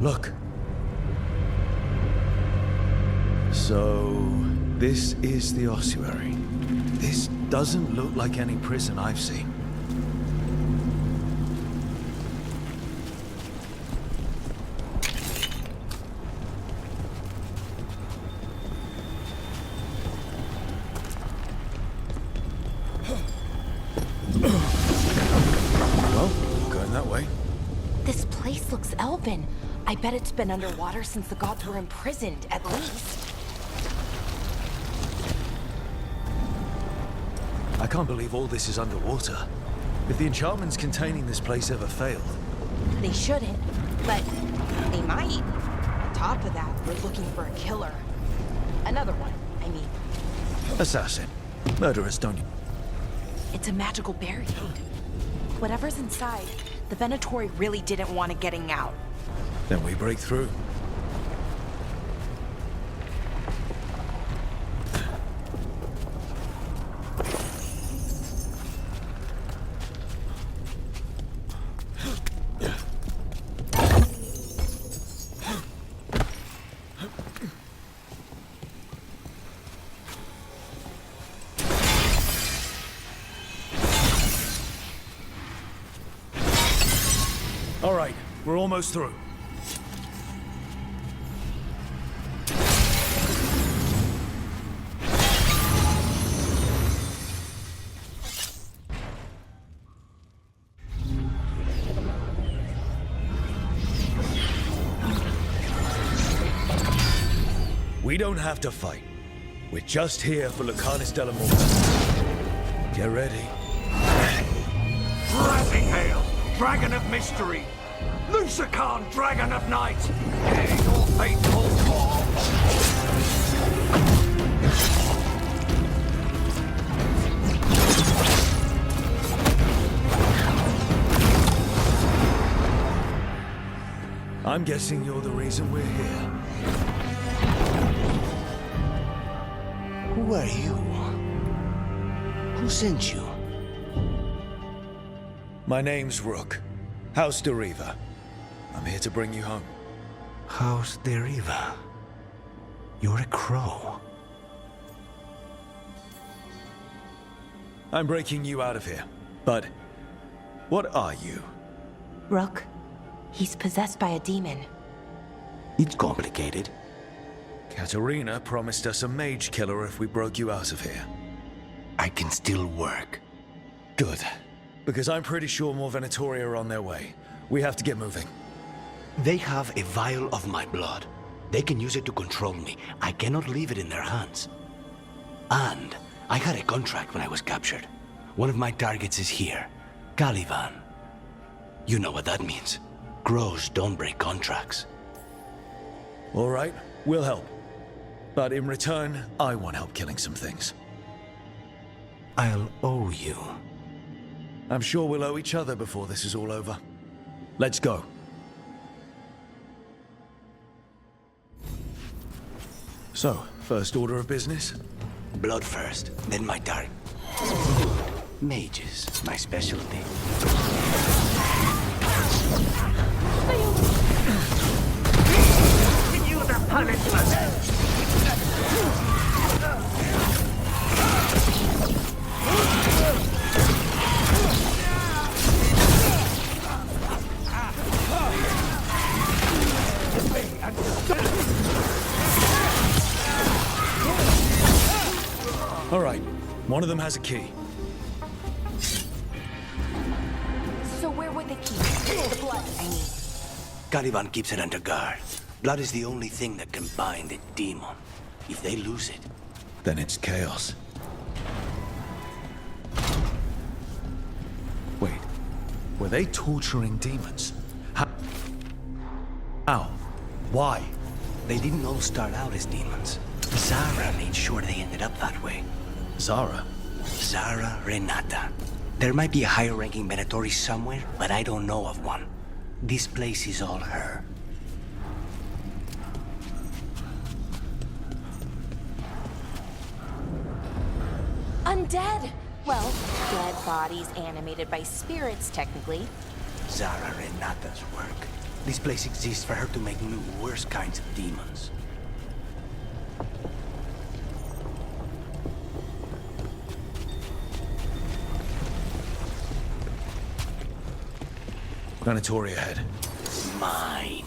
Look. So, this is the ossuary. This doesn't look like any prison I've seen. Looks elven. I bet it's been underwater since the gods were imprisoned, at least. I can't believe all this is underwater. If the enchantments containing this place ever failed... They shouldn't, but they might. On top of that, we're looking for a killer. Another one, I mean. Assassin. Murderers, don't you? It's a magical barricade. Whatever's inside, the Venatori really didn't want it getting out. Then we break through. All right, we're almost through. We don't have to fight. We're just here for Lucanus Delamorte. Get ready. Rising Hail, Dragon of Mystery! Lucican, Dragon of Night! Your faithful call! I'm guessing you're the reason we're here. Who are you? Who sent you? My name's Rook. House Deriva. I'm here to bring you home. House Deriva? You're a crow. I'm breaking you out of here. But what are you? Rook, he's possessed by a demon. It's complicated. Katarina promised us a mage killer if we broke you out of here. I can still work. Good. Because I'm pretty sure more Venatori are on their way. We have to get moving. They have a vial of my blood. They can use it to control me. I cannot leave it in their hands. And I had a contract when I was captured. One of my targets is here, Caliban. You know what that means. Crows don't break contracts. All right, we'll help. But in return, I want help killing some things. I'll owe you. I'm sure we'll owe each other before this is all over. Let's go. So, first order of business? Blood first, then my target. Mages, my specialty. Continue the punishment! All right, one of them has a key. So where would the key? The blood, I mean. Caliban keeps it under guard. Blood is the only thing that can bind a demon. If they lose it... Then it's chaos. Wait, were they torturing demons? How? Why? They didn't all start out as demons. Zara made sure they ended up that way. Zara? Zara Renata. There might be a higher-ranking Venatori somewhere, but I don't know of one. This place is all her. Undead! Well, dead bodies animated by spirits, technically. Zara Renata's work. This place exists for her to make new, worse kinds of demons. Venatori ahead. Mine.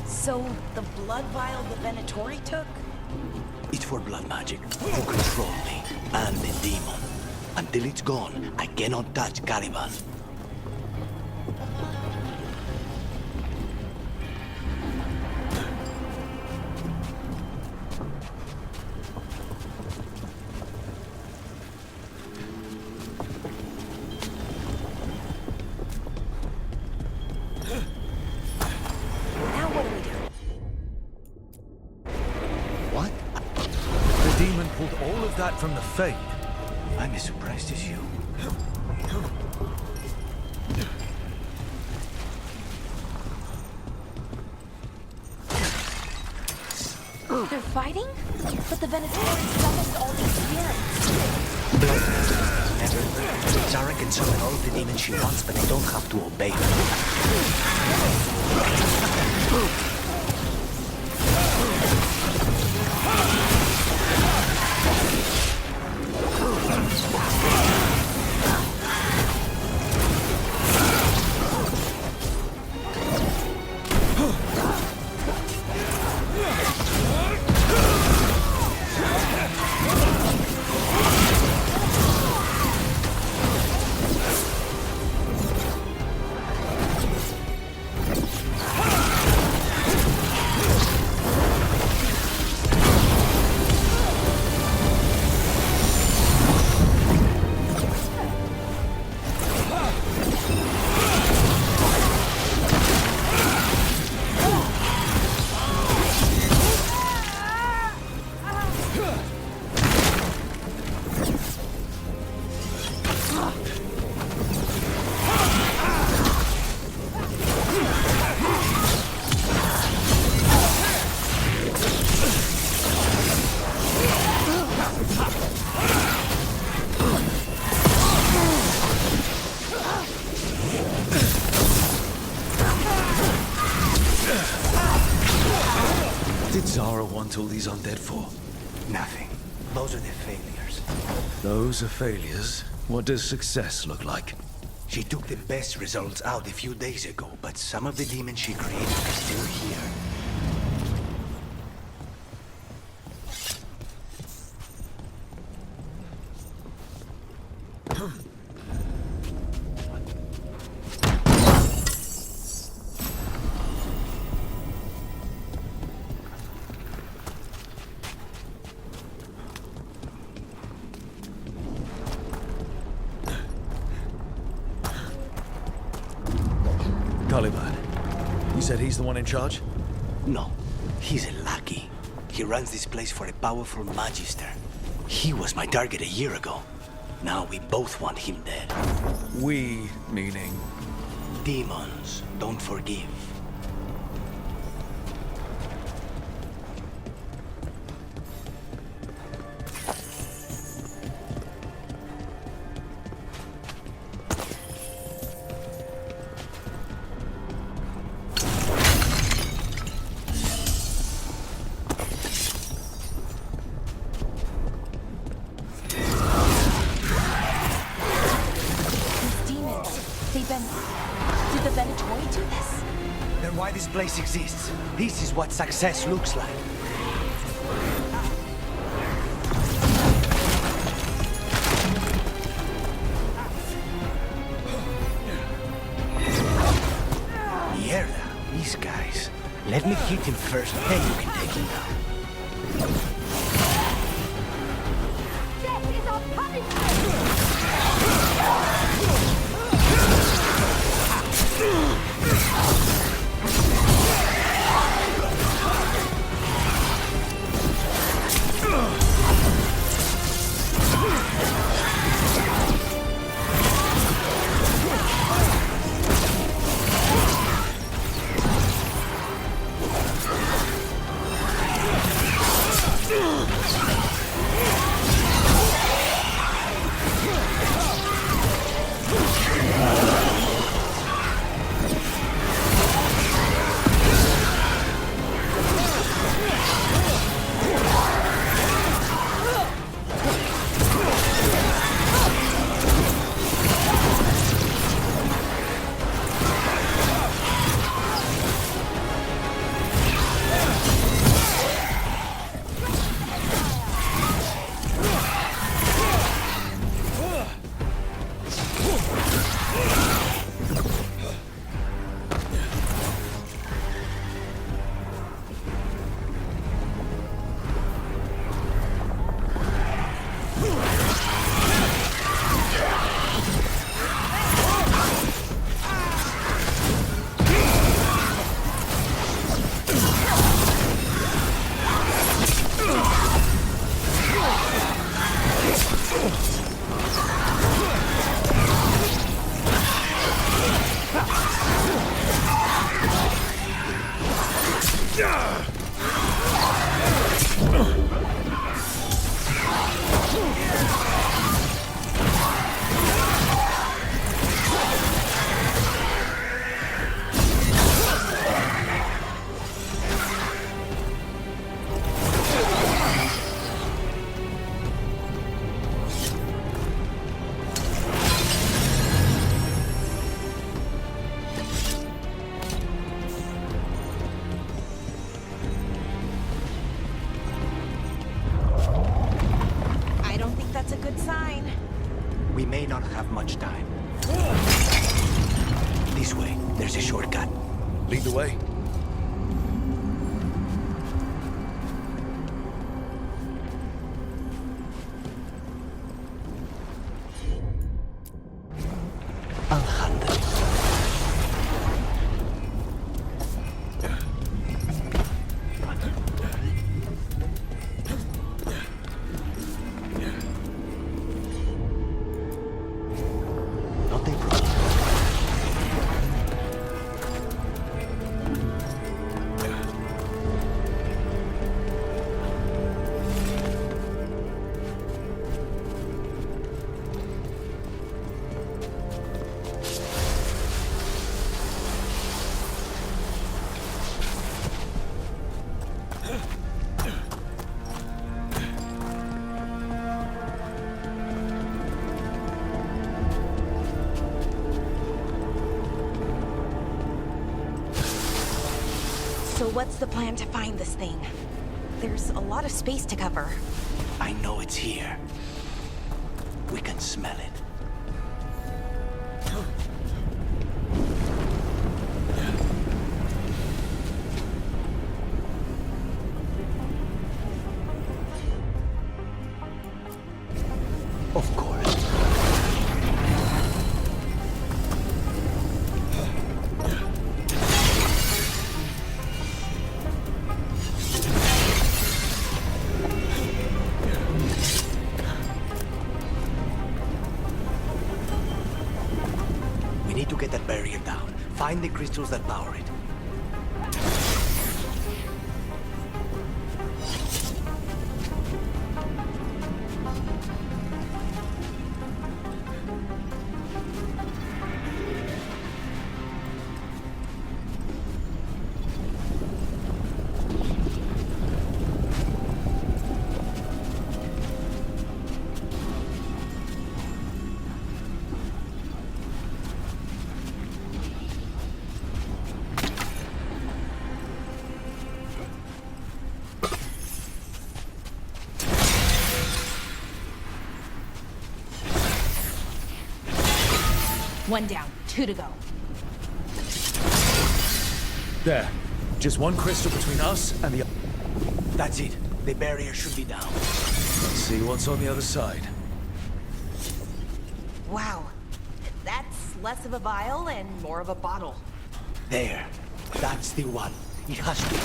So, the blood vial the Venatori took? It's for blood magic, to control me, and the demon. Until it's gone, I cannot touch Caliban. That from the Fade. I'm as surprised as you. They're fighting? But the Venatori summoned all these spirits. Never. Zara can summon all of the demons she wants, but they don't have to obey her. Zara want all these undead for? Nothing. Those are the failures. Those are failures? What does success look like? She took the best results out a few days ago, but some of the demons she created are still here. Caliban. You said he's the one in charge? No, he's a lackey. He runs this place for a powerful magister. He was my target a year ago. Now we both want him dead. We, meaning? Demons don't forgive. Did the Venatori do this? Then why this place exists? This is what success looks like. Mierda, these guys. Let me hit him first, then you can take him down. Death is our punishment! We may not have much time. This way, there's a shortcut. Lead the way. So what's the plan to find this thing? There's a lot of space to cover. I know it's here. We can smell it. Of course. need to get that barrier down. Find the crystals that power it. One down, 2 to go. There. Just one crystal between us and the... That's it. The barrier should be down. Let's see what's on the other side. Wow. That's less of a vial and more of a bottle. There. That's the one. It has to be.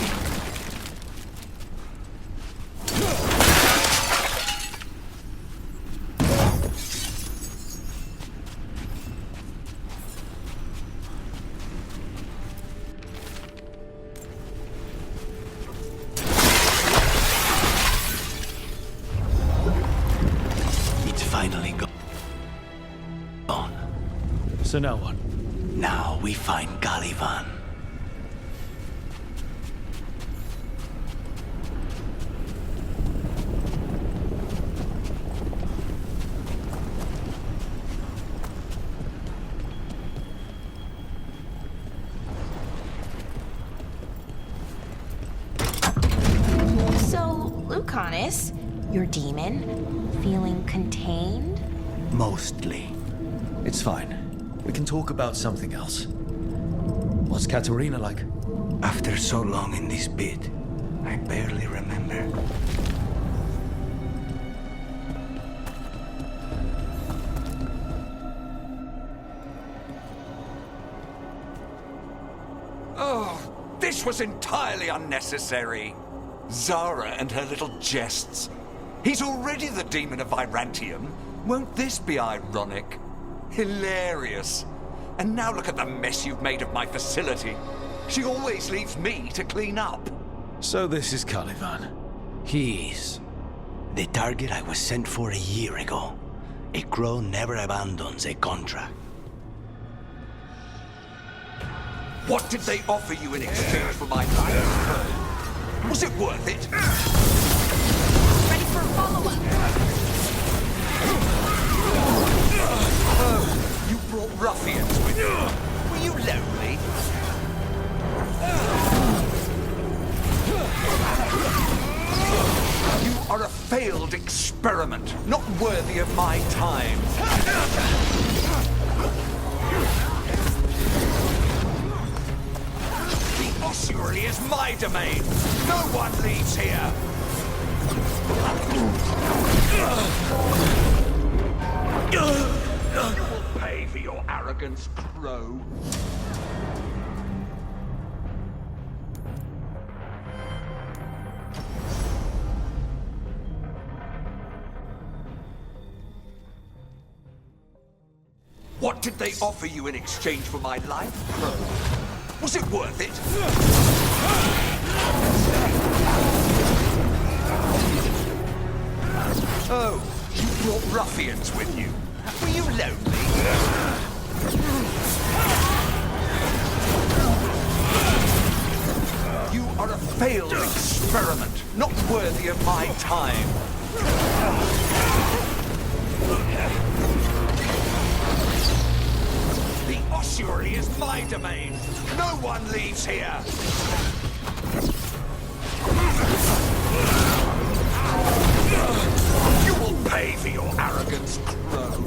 So now what? Now we find Caliban. So, Lucanus, your demon, feeling contained? Mostly. It's fine. We can talk about something else. What's Katerina like? After so long in this pit, I barely remember. Oh, this was entirely unnecessary. Zara and her little jests. He's already the demon of Virantium. Won't this be ironic? Hilarious. And now look at the mess you've made of my facility. She always leaves me to clean up. So this is Caliban. He is. The target I was sent for a year ago. A crow never abandons a contract. What did they offer you in exchange for my life? Was it worth it? Ready for a follow-up? Oh, you brought ruffians with you. Were you lonely? You are a failed experiment, not worthy of my time. The ossuary is my domain. No one leaves here. You will pay for your arrogance, Crow. What did they offer you in exchange for my life, Crow? Was it worth it? Oh, you brought ruffians with you. Were you lonely? You are a failed experiment, not worthy of my time. The ossuary is my domain. No one leaves here. You will pay for your arrogance, Crow.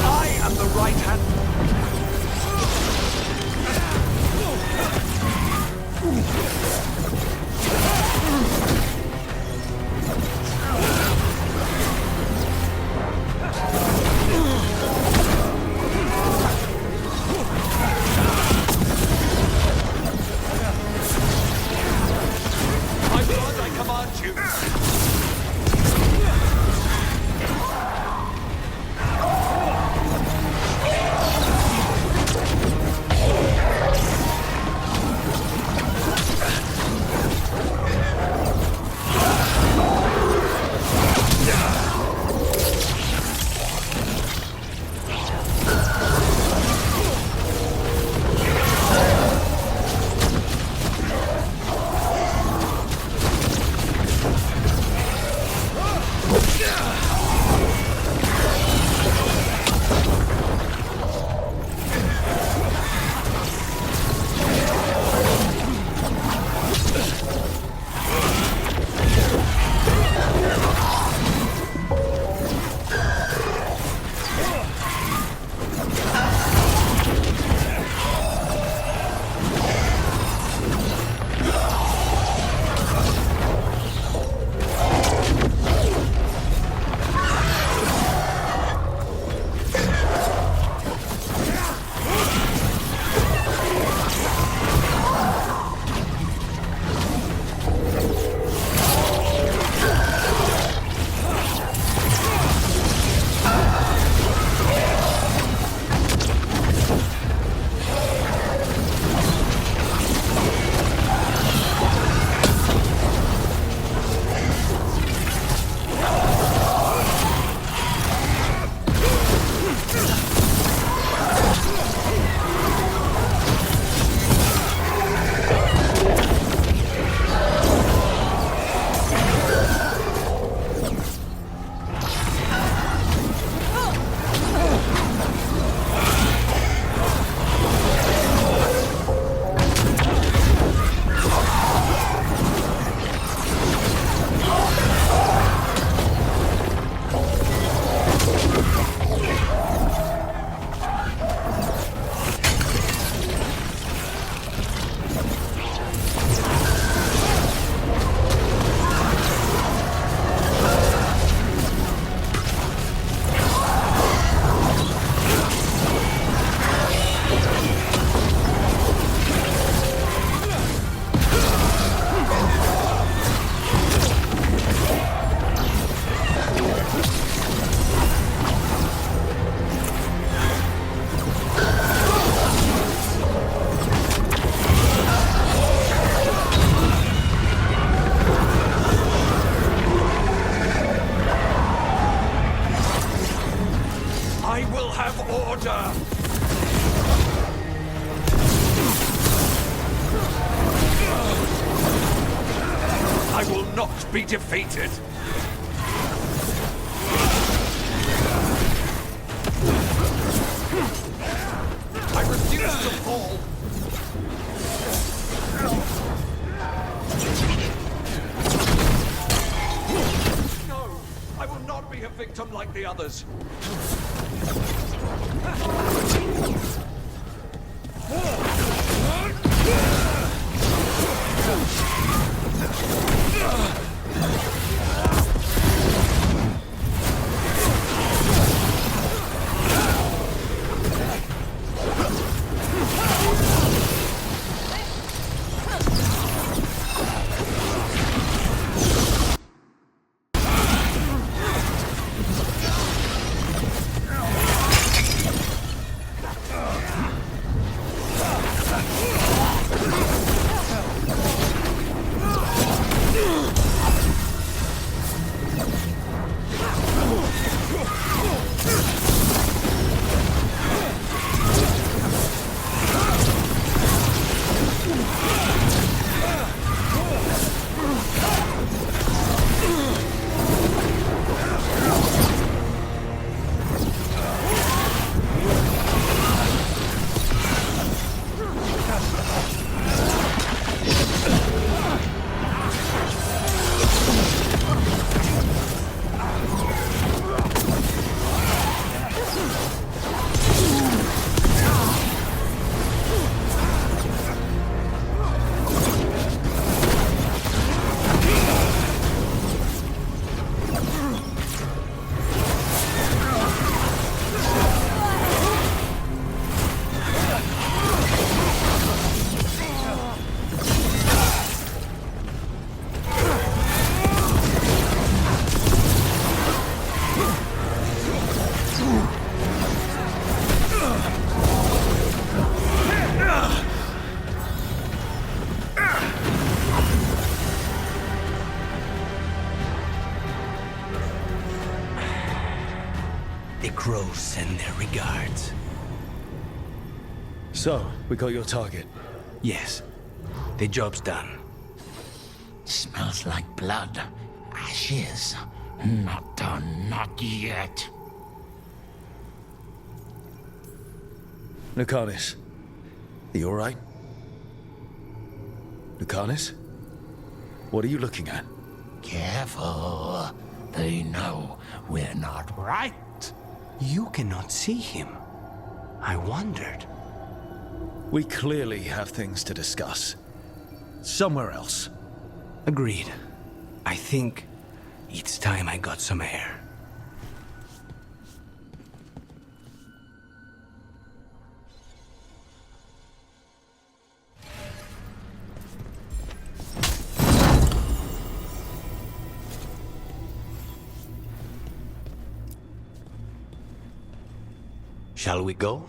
I am the right hand. will have order! I will not be defeated! I refuse to fall! No! I will not be a victim like the others! The crows send their regards. So, we got your target. Yes. The job's done. Smells like blood. Ashes. Not done, not yet. Lucanus, are you alright? Lucanus? What are you looking at? Careful. They know we're not right. You cannot see him. I wondered. We clearly have things to discuss. Somewhere else. Agreed. I think it's time I got some air. Shall we go?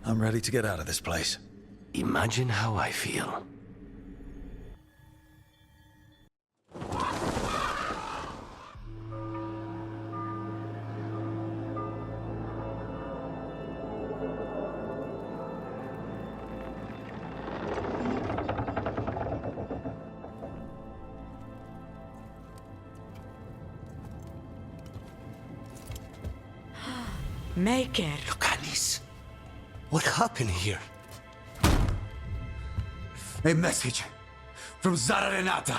I'm ready to get out of this place. Imagine how I feel. Maker. Lucanus, what happened here? A message from Zara Renata.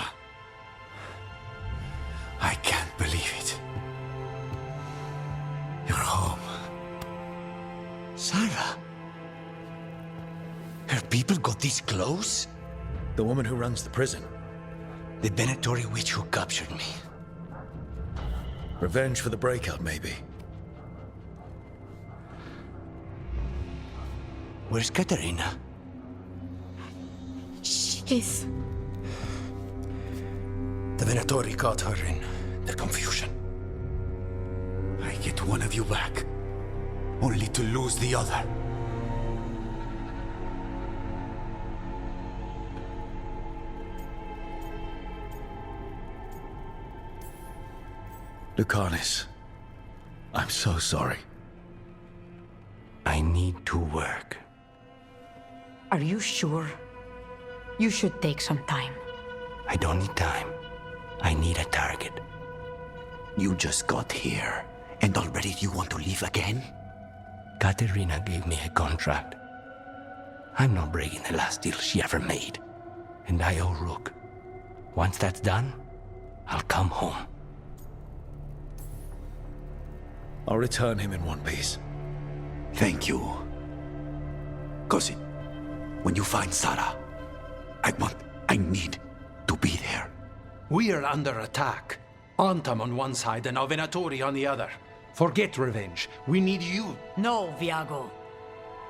I can't believe it. You're home. Sarah? Her people got this close? The woman who runs the prison. The Venatori witch who captured me. Revenge for the breakout, maybe. Where's Katerina? She's... The Venatori caught her in their confusion. I get one of you back, only to lose the other. Lucanus, I'm so sorry. I need to work. Are you sure? You should take some time. I don't need time. I need a target. You just got here, and already you want to leave again? Katerina gave me a contract. I'm not breaking the last deal she ever made. And I owe Rook. Once that's done, I'll come home. I'll return him in one piece. Thank you. Cousin, when you find Sarah, I need to be there. We are under attack. Antam on one side and Venatori on the other. Forget revenge. We need you. No, Viago.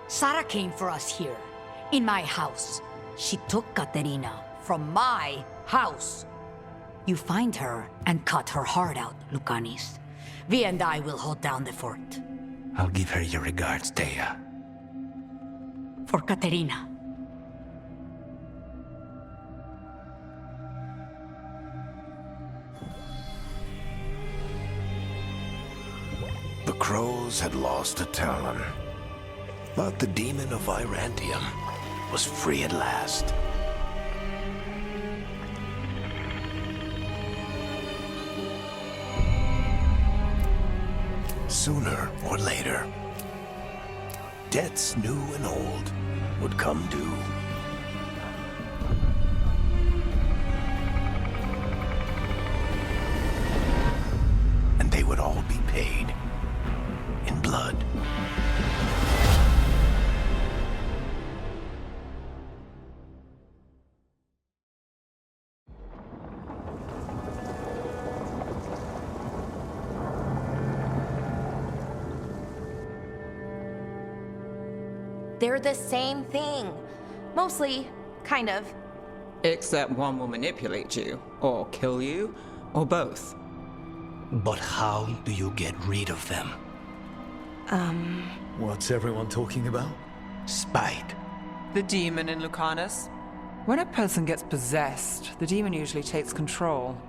Sarah came for us here, in my house. She took Katerina from my house. You find her and cut her heart out, Lucanis. Vi and I will hold down the fort. I'll give her your regards, Thea. For Katerina. The crows had lost a talon, but the demon of Irantium was free at last. Sooner or later, debts new and old would come due. And they would all be paid in blood. They're the same thing. Mostly, kind of. Except one will manipulate you, or kill you, or both. But how do you get rid of them? What's everyone talking about? Spite. The demon in Lucanus. When a person gets possessed, the demon usually takes control.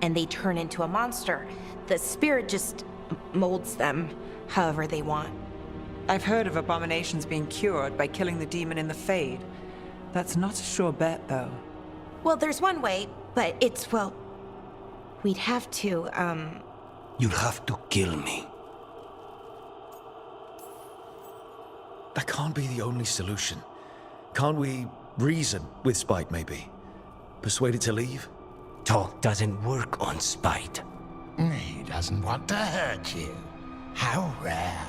And they turn into a monster. The spirit just molds them however they want. I've heard of abominations being cured by killing the demon in the Fade. That's not a sure bet, though. Well, there's one way, but it's, well... We'd have to, You'll have to kill me. That can't be the only solution. Can't we reason with Spite, maybe? Persuade it to leave? Talk doesn't work on Spite. He doesn't want to hurt you. How rare.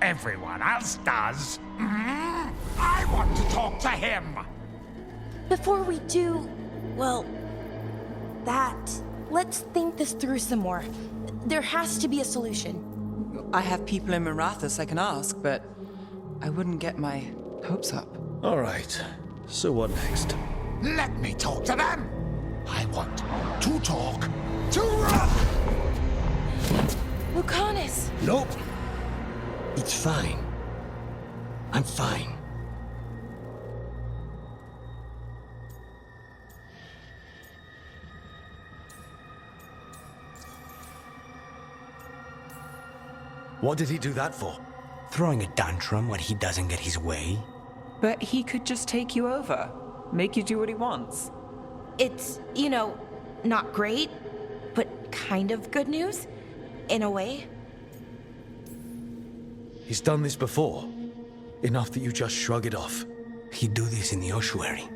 Everyone else does. I want to talk to him. Before we do, well, that... Let's think this through some more. There has to be a solution. I have people in Marathas I can ask, but I wouldn't get my hopes up. All right. So what next? Let me talk to them. I want to talk to Lucanus! Nope. It's fine. I'm fine. What did he do that for? Throwing a tantrum when he doesn't get his way. But he could just take you over. Make you do what he wants. It's, you know, not great, but kind of good news, in a way. He's done this before. Enough that you just shrug it off. He'd do this in the ossuary.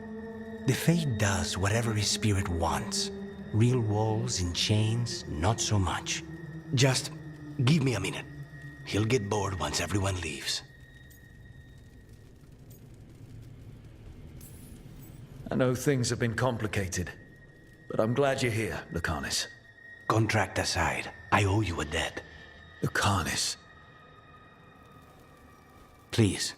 The Fade does whatever his spirit wants. Real walls and chains, not so much. Just give me a minute. He'll get bored once everyone leaves. I know things have been complicated, but I'm glad you're here, Lucanus. Contract aside, I owe you a debt. Lucanus. Please.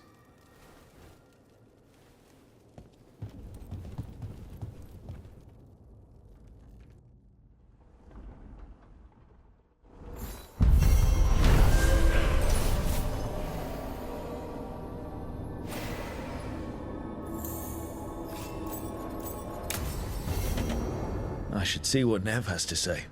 I should see what Nev has to say.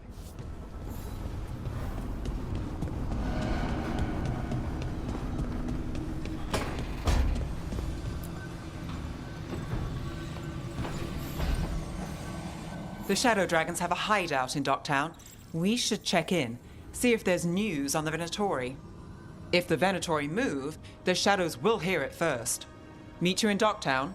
The Shadow Dragons have a hideout in Docktown. We should check in, see if there's news on the Venatori. If the Venatori move, the Shadows will hear it first. Meet you in Docktown.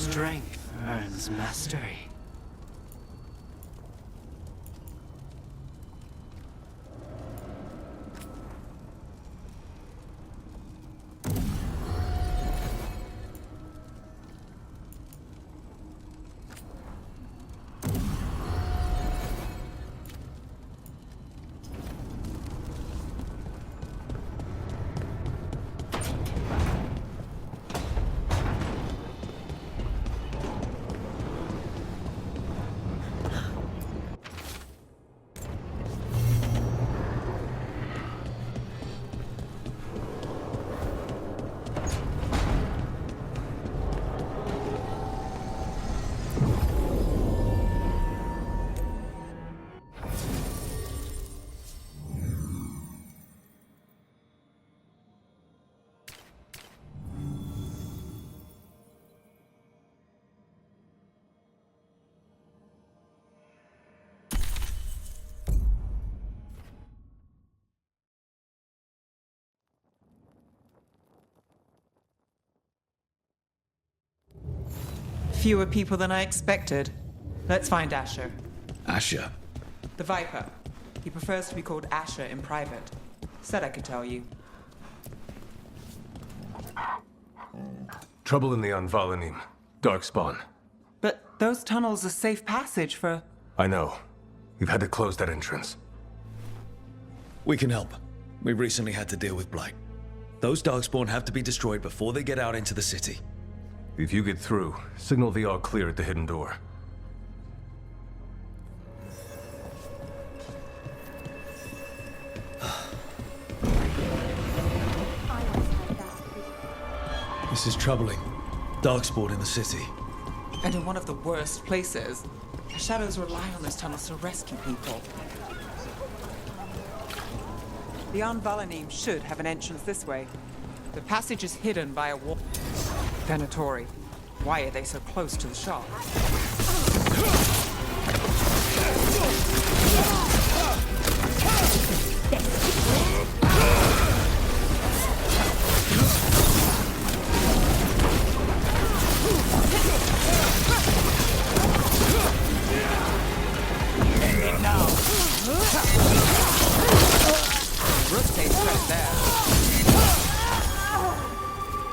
Strength earns mastery. Fewer people than I expected. Let's find Asher. Asher? The Viper. He prefers to be called Asher in private. Said I could tell you. Trouble in the Anvalanim. Darkspawn. But those tunnels are safe passage for... I know. We've had to close that entrance. We can help. We recently had to deal with Blight. Those Darkspawn have to be destroyed before they get out into the city. If you get through, signal the all clear at the hidden door. This is troubling. Darkspawn in the city. And in one of the worst places. The Shadows rely on those tunnels to rescue people. The Anvalanim should have an entrance this way. The passage is hidden by a wall. Venatori. Why are they so close to the shop?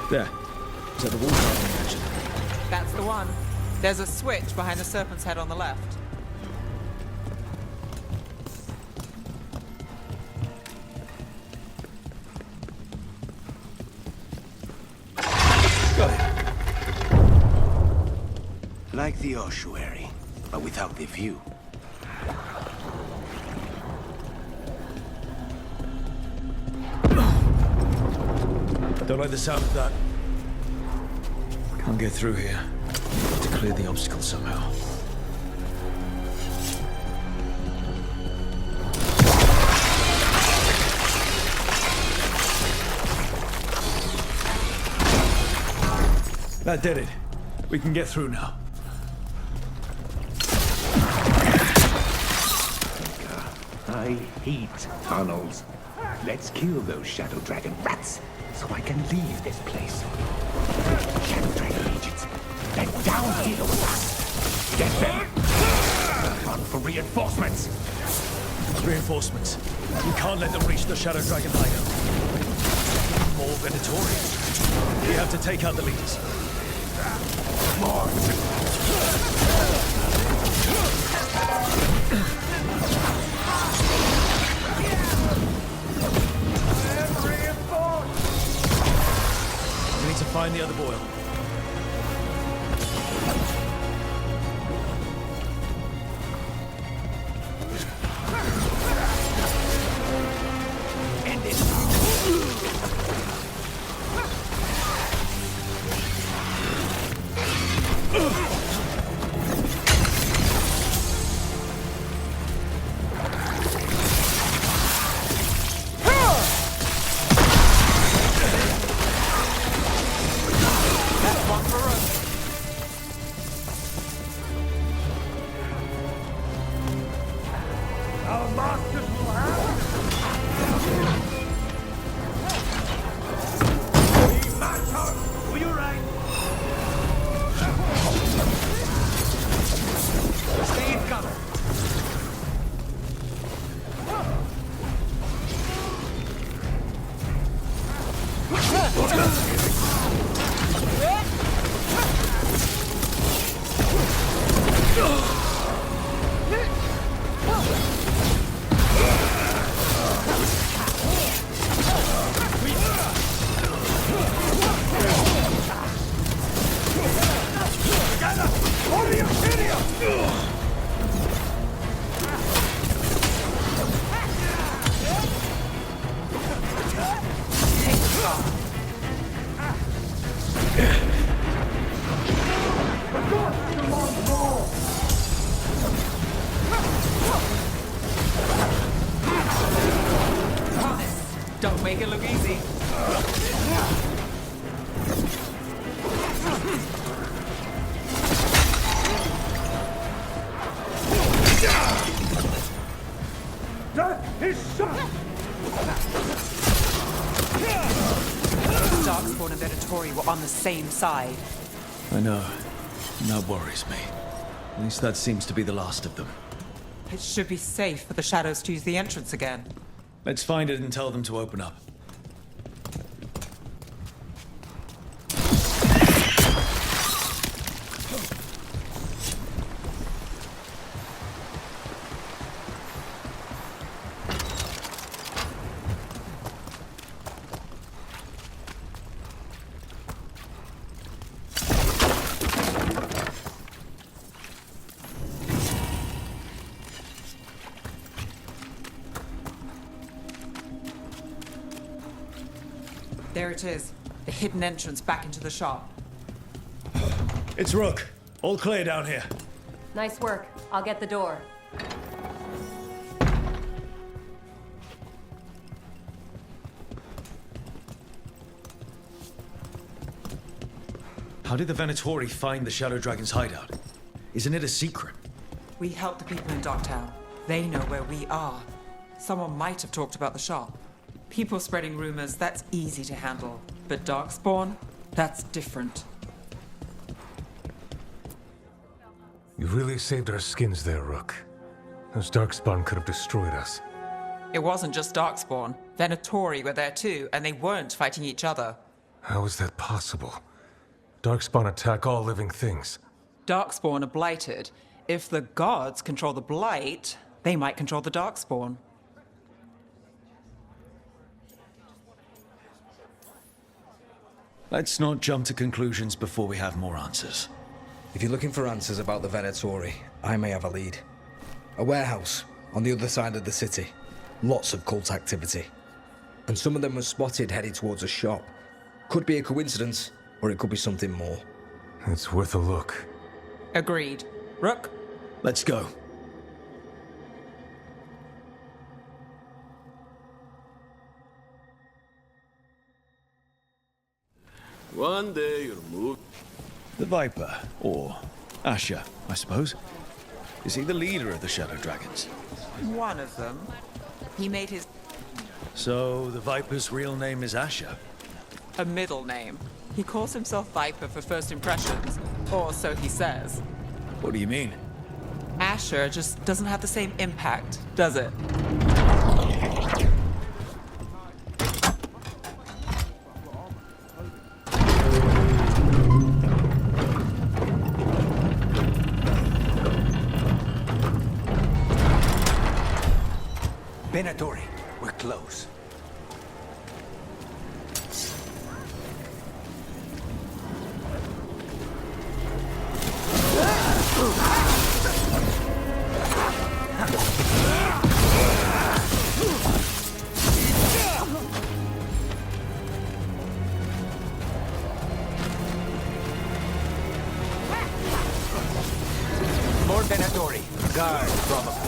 There. Is that the wall carving you mentioned? That's the one. There's a switch behind the serpent's head on the left. Got it. Like the ossuary, but without the view. Don't like the sound of that. Can't get through here. Need to clear the obstacle somehow. That did it. We can get through now. I hate tunnels. Let's kill those Shadow Dragon rats, so I can leave this place. Shadow Dragon agents, they're down here with us. Get them! Run for reinforcements. Reinforcements. We can't let them reach the Shadow Dragon hideout. More Venatori. We have to take out the leaders. More! We need to find the other boil. End it. Don't make it look easy. That is shot! Darkspawn and Venatori were on the same side. I know. And that worries me. At least that seems to be the last of them. It should be safe for the shadows to use the entrance again. Let's find it and tell them to open up. There it is. The hidden entrance back into the shop. It's Rook. All clear down here. Nice work. I'll get the door. How did the Venatori find the Shadow Dragon's hideout? Isn't it a secret? We help the people in Docktown. They know where we are. Someone might have talked about the shop. People spreading rumors, that's easy to handle. But Darkspawn, that's different. You really saved our skins there, Rook. Those Darkspawn could have destroyed us. It wasn't just Darkspawn. Venatori were there too, and they weren't fighting each other. How is that possible? Darkspawn attack all living things. Darkspawn are blighted. If the gods control the blight, they might control the Darkspawn. Let's not jump to conclusions before we have more answers. If you're looking for answers about the Venatori, I may have a lead. A warehouse on the other side of the city. Lots of cult activity. And some of them were spotted headed towards a shop. Could be a coincidence, or it could be something more. It's worth a look. Agreed. Rook? Let's go. One day you'll move. The Viper, or Asher, I suppose. Is he the leader of the Shadow Dragons? One of them. He made his... So, the Viper's real name is Asher? a middle name. He calls himself Viper for first impressions, or so he says. What do you mean? Asher just doesn't have the same impact, does it? Venatori, we're close. Lord Venatori, guard probably.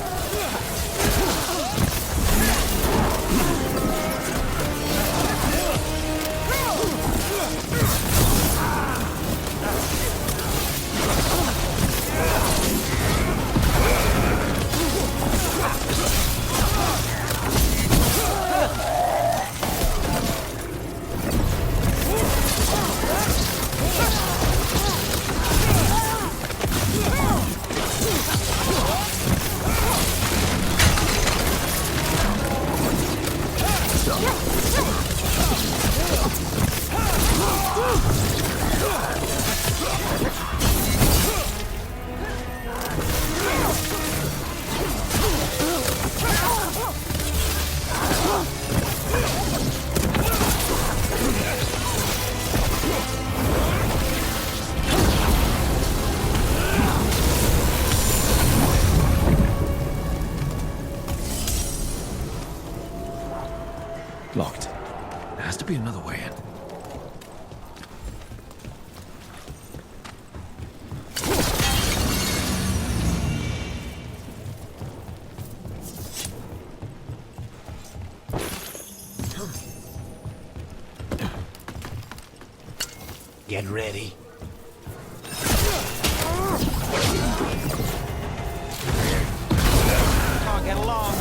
Locked. There has to be another way in. Get ready. Come on, get along.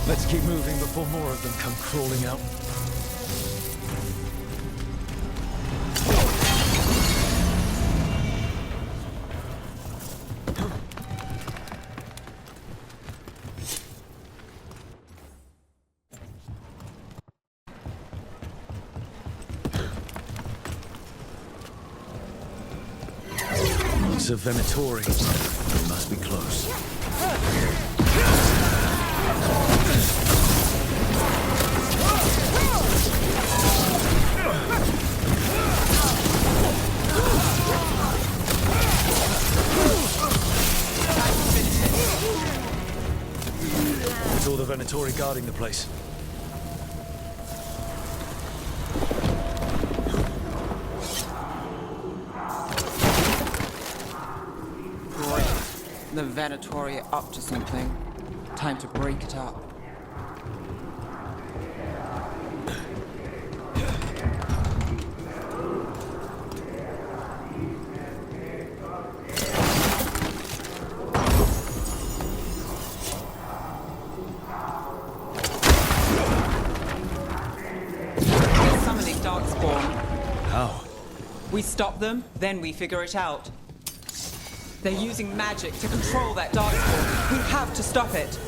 Let's keep moving before more of them come crawling out. It's a Venatori. It must be close. It's all the Venatori guarding the place. The Venatori are up to something. Time to break it up. Summoning Darkspawn. How? We stop them, then we figure it out. They're using magic to control that Darkspawn. We have to stop it.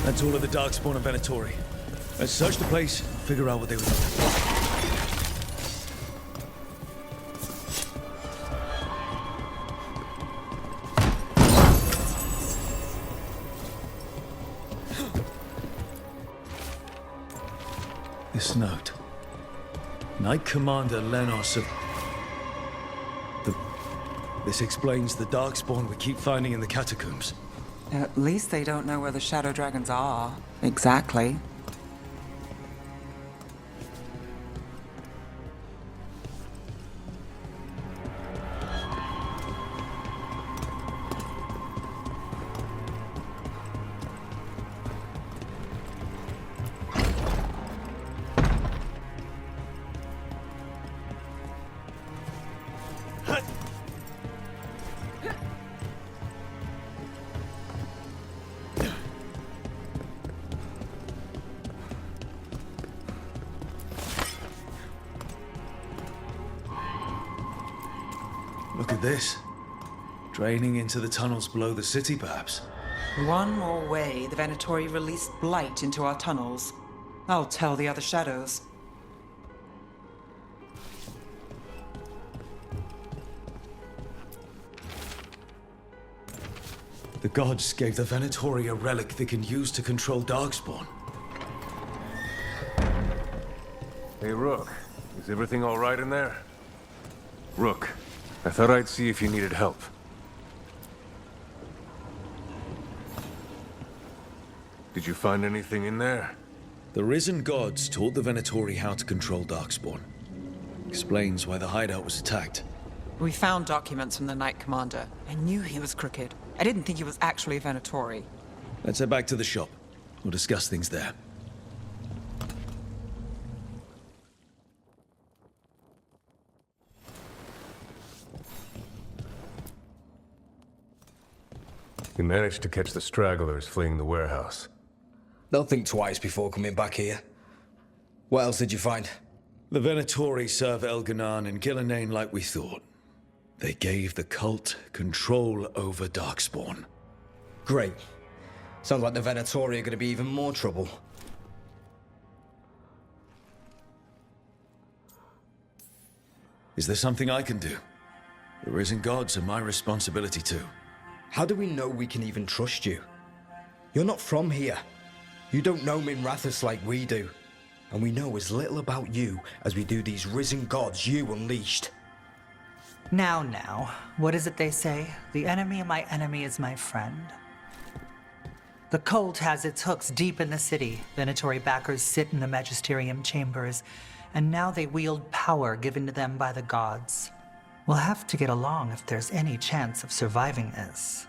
That's all of the Darkspawn and Venatori. Let's search the place, figure out what they were doing. This note. Knight Commander Lenos of... This explains the Darkspawn we keep finding in the catacombs. At least they don't know where the Shadow Dragons are. Exactly. Look at this. Draining into the tunnels below the city, perhaps. One more way the Venatori released blight into our tunnels. I'll tell the other shadows. The gods gave the Venatori a relic they can use to control Darkspawn. Hey, Rook. Is everything all right in there? Rook, I thought I'd see if you needed help. Did you find anything in there? The risen gods taught the Venatori how to control Darkspawn. Explains why the hideout was attacked. We found documents from the Knight Commander. I knew he was crooked. I didn't think he was actually a Venatori. Let's head back to the shop. We'll discuss things there. We managed to catch the stragglers fleeing the warehouse. They'll think twice before coming back here. What else did you find? The Venatori serve Elganon and Gillenane like we thought. They gave the cult control over Darkspawn. Great. Sounds like the Venatori are going to be even more trouble. Is there something I can do? The risen gods are my responsibility too. How do we know we can even trust you? You're not from here. You don't know Minrathous like we do. And we know as little about you as we do these risen gods you unleashed. Now, what is it they say? The enemy of my enemy is my friend. The cult has its hooks deep in the city. Venatory backers sit in the Magisterium chambers, and now they wield power given to them by the gods. We'll have to get along if there's any chance of surviving this.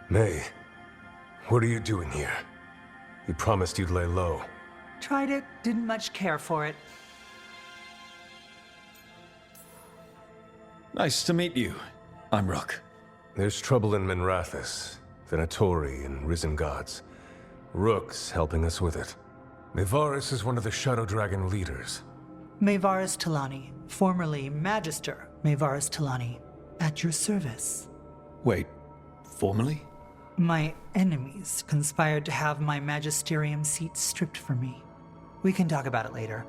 May, what are you doing here? You promised you'd lay low. Tried it, didn't much care for it. Nice to meet you. I'm Rook. There's trouble in Minrathous, Venatori, and Risen Gods. Rook's helping us with it. Mayvaris is one of the Shadow Dragon leaders. Mayvaris Talani, formerly Magister Mayvaris Talani, at your service. Wait, formerly? My enemies conspired to have my magisterium seat stripped from me. We can talk about it later,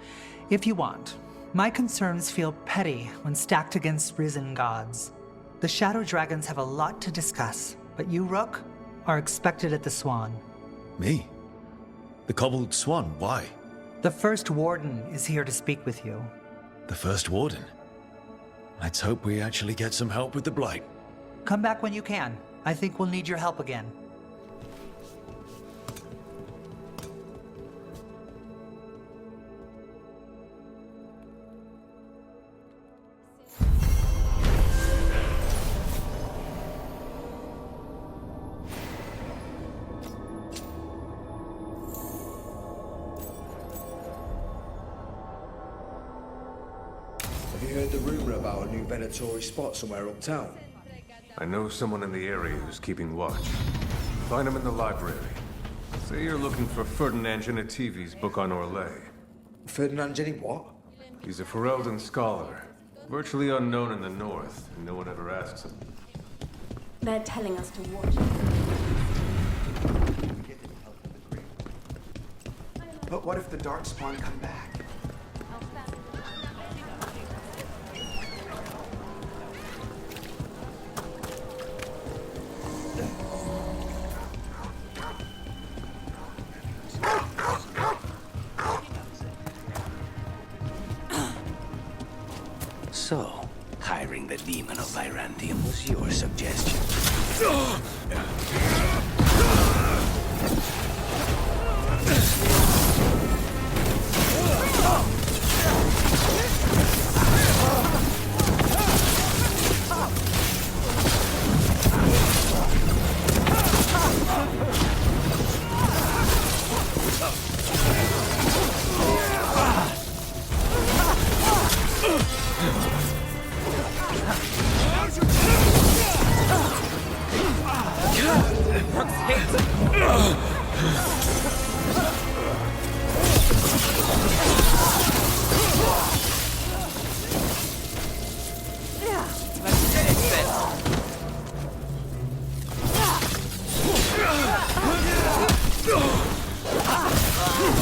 if you want. My concerns feel petty when stacked against Risen Gods. The Shadow Dragons have a lot to discuss, but you, Rook, are expected at the Swan. Me? The Cobbled Swan, why? The First Warden is here to speak with you. The First Warden? Let's hope we actually get some help with the Blight. Come back when you can. I think we'll need your help again. Have you heard the rumor about a new Venatori spot somewhere uptown? I know someone in the area who's keeping watch. Find him in the library. Say you're looking for Ferdinand Genetivi's book on Orlais. Ferdinand Geni what? He's a Ferelden scholar. Virtually unknown in the north, and no one ever asks him. They're telling us to watch. But what if the Darkspawn come back? So, hiring the demon of Virantium was your suggestion.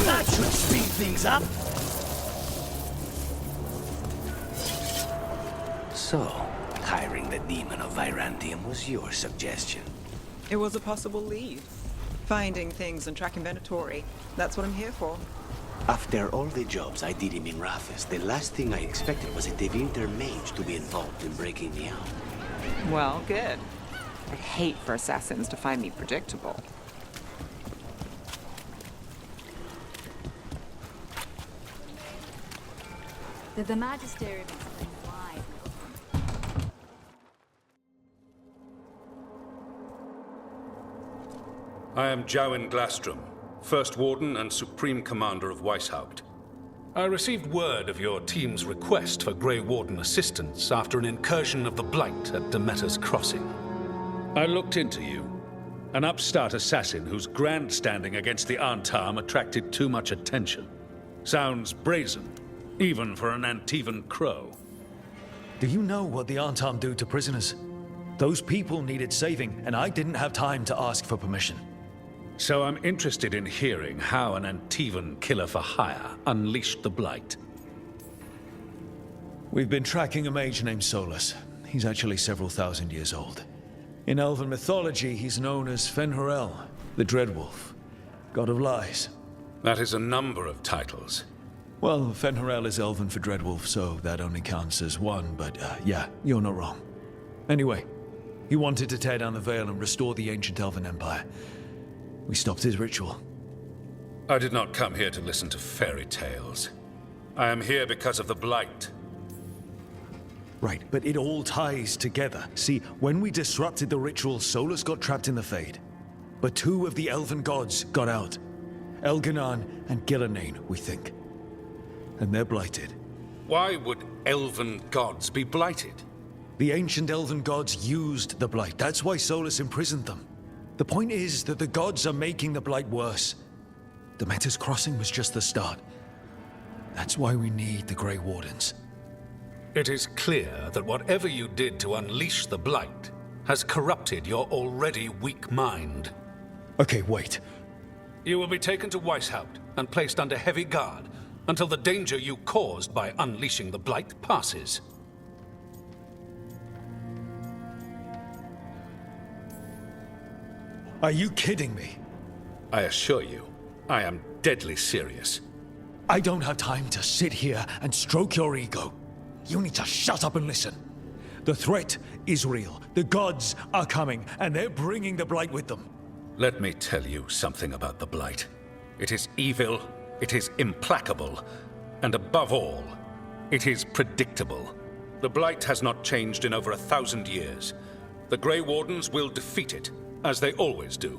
That should speed things up. So, hiring the demon of Virantium was your suggestion. It was a possible lead. Finding things and tracking Venatori. That's what I'm here for. After all the jobs I did in Minrathous, the last thing I expected was a Tevinter mage to be involved in breaking me out. Well, good. I hate for assassins to find me predictable. The Magisterium explains why. I am Jowin Glastrom, First Warden and Supreme Commander of Weishaupt. I received word of your team's request for Grey Warden assistance after an incursion of the Blight at Demeter's Crossing. I looked into you, an upstart assassin whose grandstanding against the Antam attracted too much attention. Sounds brazen, even for an Antivan crow. Do you know what the Antam do to prisoners? Those people needed saving, and I didn't have time to ask for permission. So I'm interested in hearing how an Antivan killer for hire unleashed the Blight. We've been tracking a mage named Solus. He's actually several thousand years old. In Elven mythology, he's known as Fen'Harel, the Dreadwolf, god of lies. That is a number of titles. Well, Fen'Harel is Elven for Dreadwolf, so that only counts as one, but yeah, you're not wrong. Anyway, he wanted to tear down the Veil and restore the ancient Elven Empire. We stopped his ritual. I did not come here to listen to fairy tales. I am here because of the Blight. Right, but it all ties together. See, when we disrupted the ritual, Solus got trapped in the Fade. But 2 of the elven gods got out. Elganan and Gillenane, we think. And they're blighted. Why would elven gods be blighted? The ancient elven gods used the Blight. That's why Solus imprisoned them. The point is that the gods are making the Blight worse. Demeter's Crossing was just the start. That's why we need the Grey Wardens. It is clear that whatever you did to unleash the Blight has corrupted your already weak mind. Okay, wait. You will be taken to Weishaupt and placed under heavy guard until the danger you caused by unleashing the Blight passes. Are you kidding me? I assure you, I am deadly serious. I don't have time to sit here and stroke your ego. You need to shut up and listen. The threat is real. The gods are coming, and they're bringing the Blight with them. Let me tell you something about the Blight. It is evil, it is implacable, and above all, it is predictable. The Blight has not changed in over 1,000 years. The Grey Wardens will defeat it, as they always do.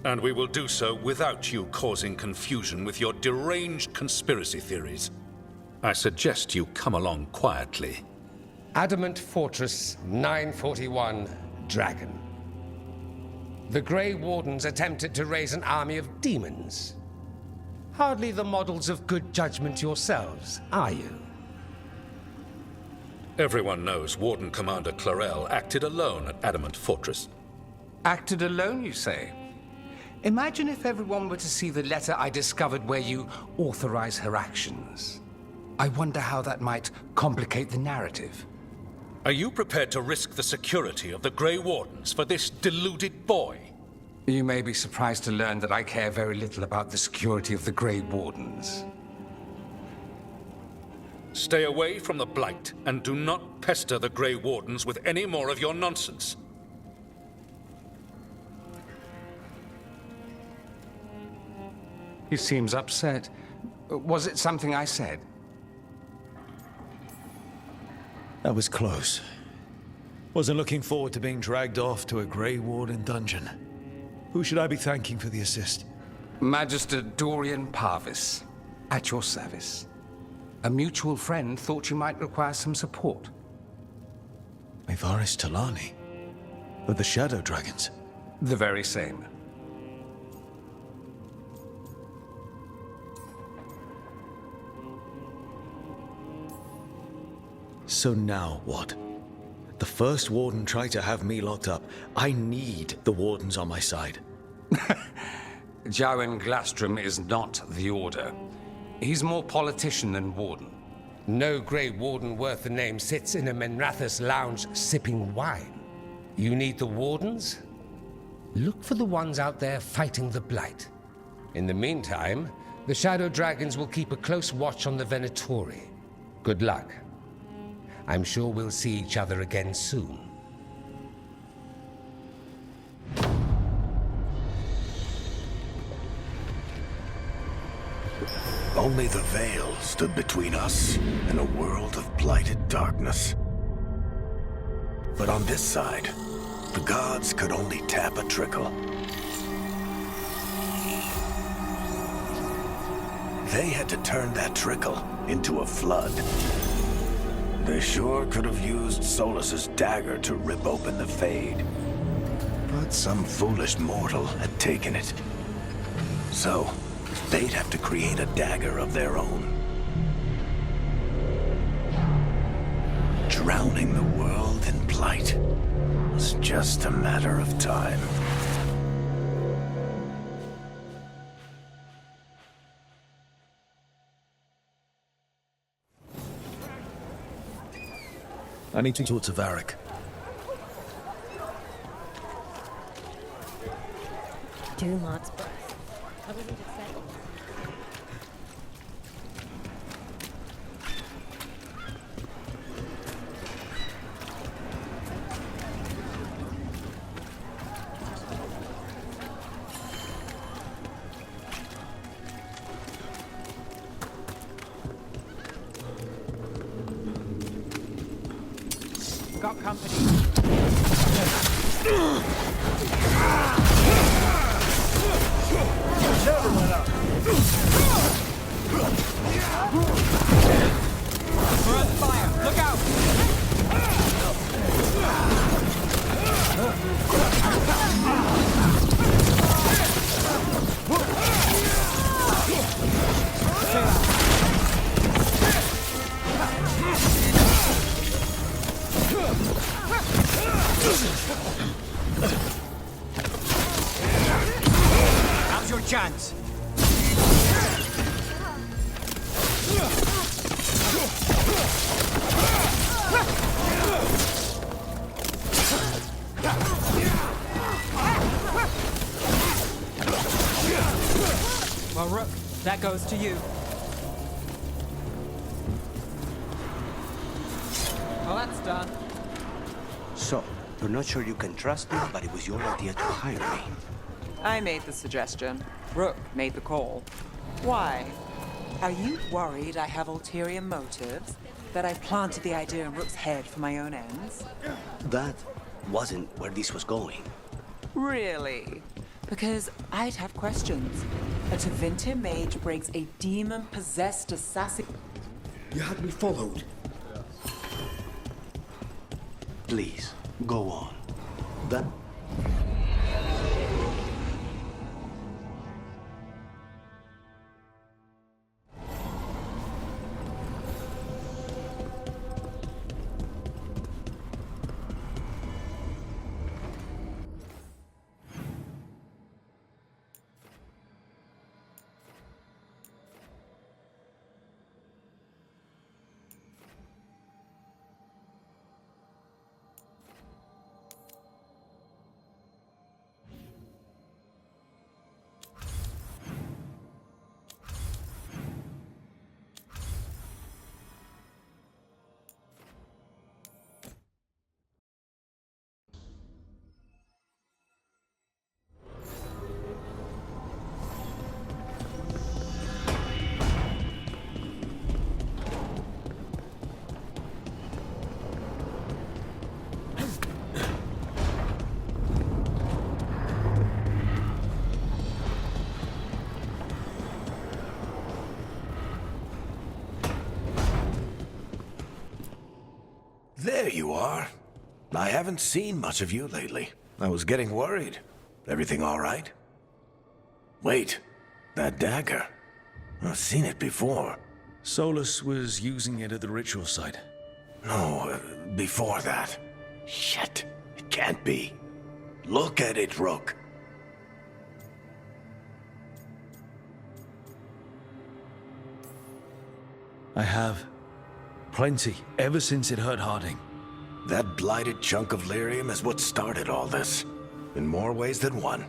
And we will do so without you causing confusion with your deranged conspiracy theories. I suggest you come along quietly. Adamant Fortress 941, Dragon. The Grey Wardens attempted to raise an army of demons. Hardly the models of good judgment yourselves, are you? Everyone knows Warden Commander Clarel acted alone at Adamant Fortress. Acted alone, you say? Imagine if everyone were to see the letter I discovered where you authorize her actions. I wonder how that might complicate the narrative. Are you prepared to risk the security of the Grey Wardens for this deluded boy? You may be surprised to learn that I care very little about the security of the Grey Wardens. Stay away from the Blight, and do not pester the Grey Wardens with any more of your nonsense. He seems upset. Was it something I said? That was close. Wasn't looking forward to being dragged off to a Grey Warden dungeon. Who should I be thanking for the assist? Magister Dorian Parvis, at your service. A mutual friend thought you might require some support. Mevaris Talani? Of the Shadow Dragons? The very same. So now what? The first Warden tried to have me locked up. I need the Wardens on my side. Jowen Glastrom is not the Order. He's more politician than Warden. No Grey Warden worth the name sits in a Menrathus lounge sipping wine. You need the Wardens? Look for the ones out there fighting the Blight. In the meantime, the Shadow Dragons will keep a close watch on the Venatori. Good luck. I'm sure we'll see each other again soon. Only the veil stood between us and a world of blighted darkness. But on this side, the gods could only tap a trickle. They had to turn that trickle into a flood. They sure could have used Solus's dagger to rip open the Fade. But some foolish mortal had taken it. So, they'd have to create a dagger of their own. Drowning the world in blight was just a matter of time. I need to talk to Varric. Dumont breath. I wasn't expecting that. Got company. Never let up. We're on fire. Look out! Now's your chance. Well, Rook, that goes to you. Well, that's done. So, you're not sure you can trust me, but it was your idea to hire me. I made the suggestion. Rook made the call. Why? Are you worried I have ulterior motives? That I planted the idea in Rook's head for my own ends? That wasn't where this was going. Really? Because I'd have questions. A Tevinter mage breaks a demon-possessed assassin... You had me followed. Please, go on. That... There you are. I haven't seen much of you lately. I was getting worried. Everything all right? Wait, that dagger. I've seen it before. Solus was using it at the ritual site. No, before that. Shit, it can't be. Look at it, Rook. I have. Plenty, ever since it hurt Harding. That blighted chunk of lyrium is what started all this. In more ways than one.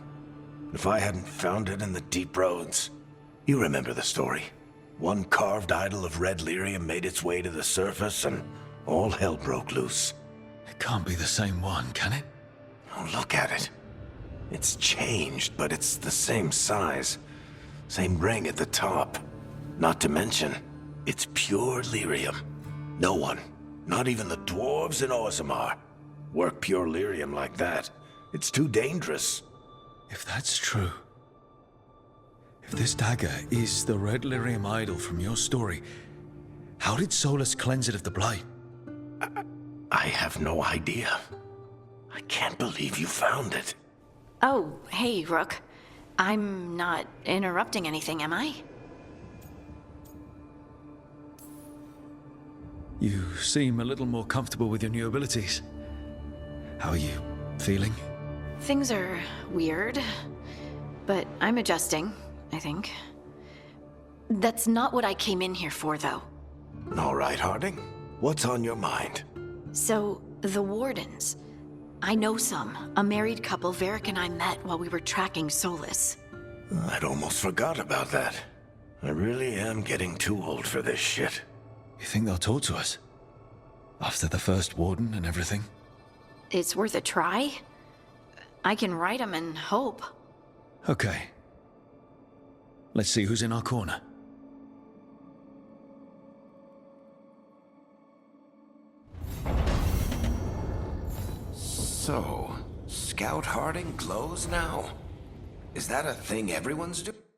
If I hadn't found it in the deep roads... You remember the story. One carved idol of red lyrium made its way to the surface and all hell broke loose. It can't be the same one, can it? Oh, look at it. It's changed, but it's the same size. Same ring at the top. Not to mention, it's pure lyrium. No one, not even the dwarves in Orzammar, work pure lyrium like that. It's too dangerous. If that's true... If this dagger is the red lyrium idol from your story, how did Solus cleanse it of the blight? I have no idea. I can't believe you found it. Oh, hey, Rook. I'm not interrupting anything, am I? You seem a little more comfortable with your new abilities. How are you feeling? Things are weird, but I'm adjusting, I think. That's not what I came in here for, though. All right, Harding. What's on your mind? So, the Wardens. I know some. A married couple Varric and I met while we were tracking Solus. I'd almost forgot about that. I really am getting too old for this shit. You think they'll talk to us? After the first Warden and everything? It's worth a try. I can write them and hope. Okay. Let's see who's in our corner. So, Scout Harding glows now? Is that a thing everyone's doing?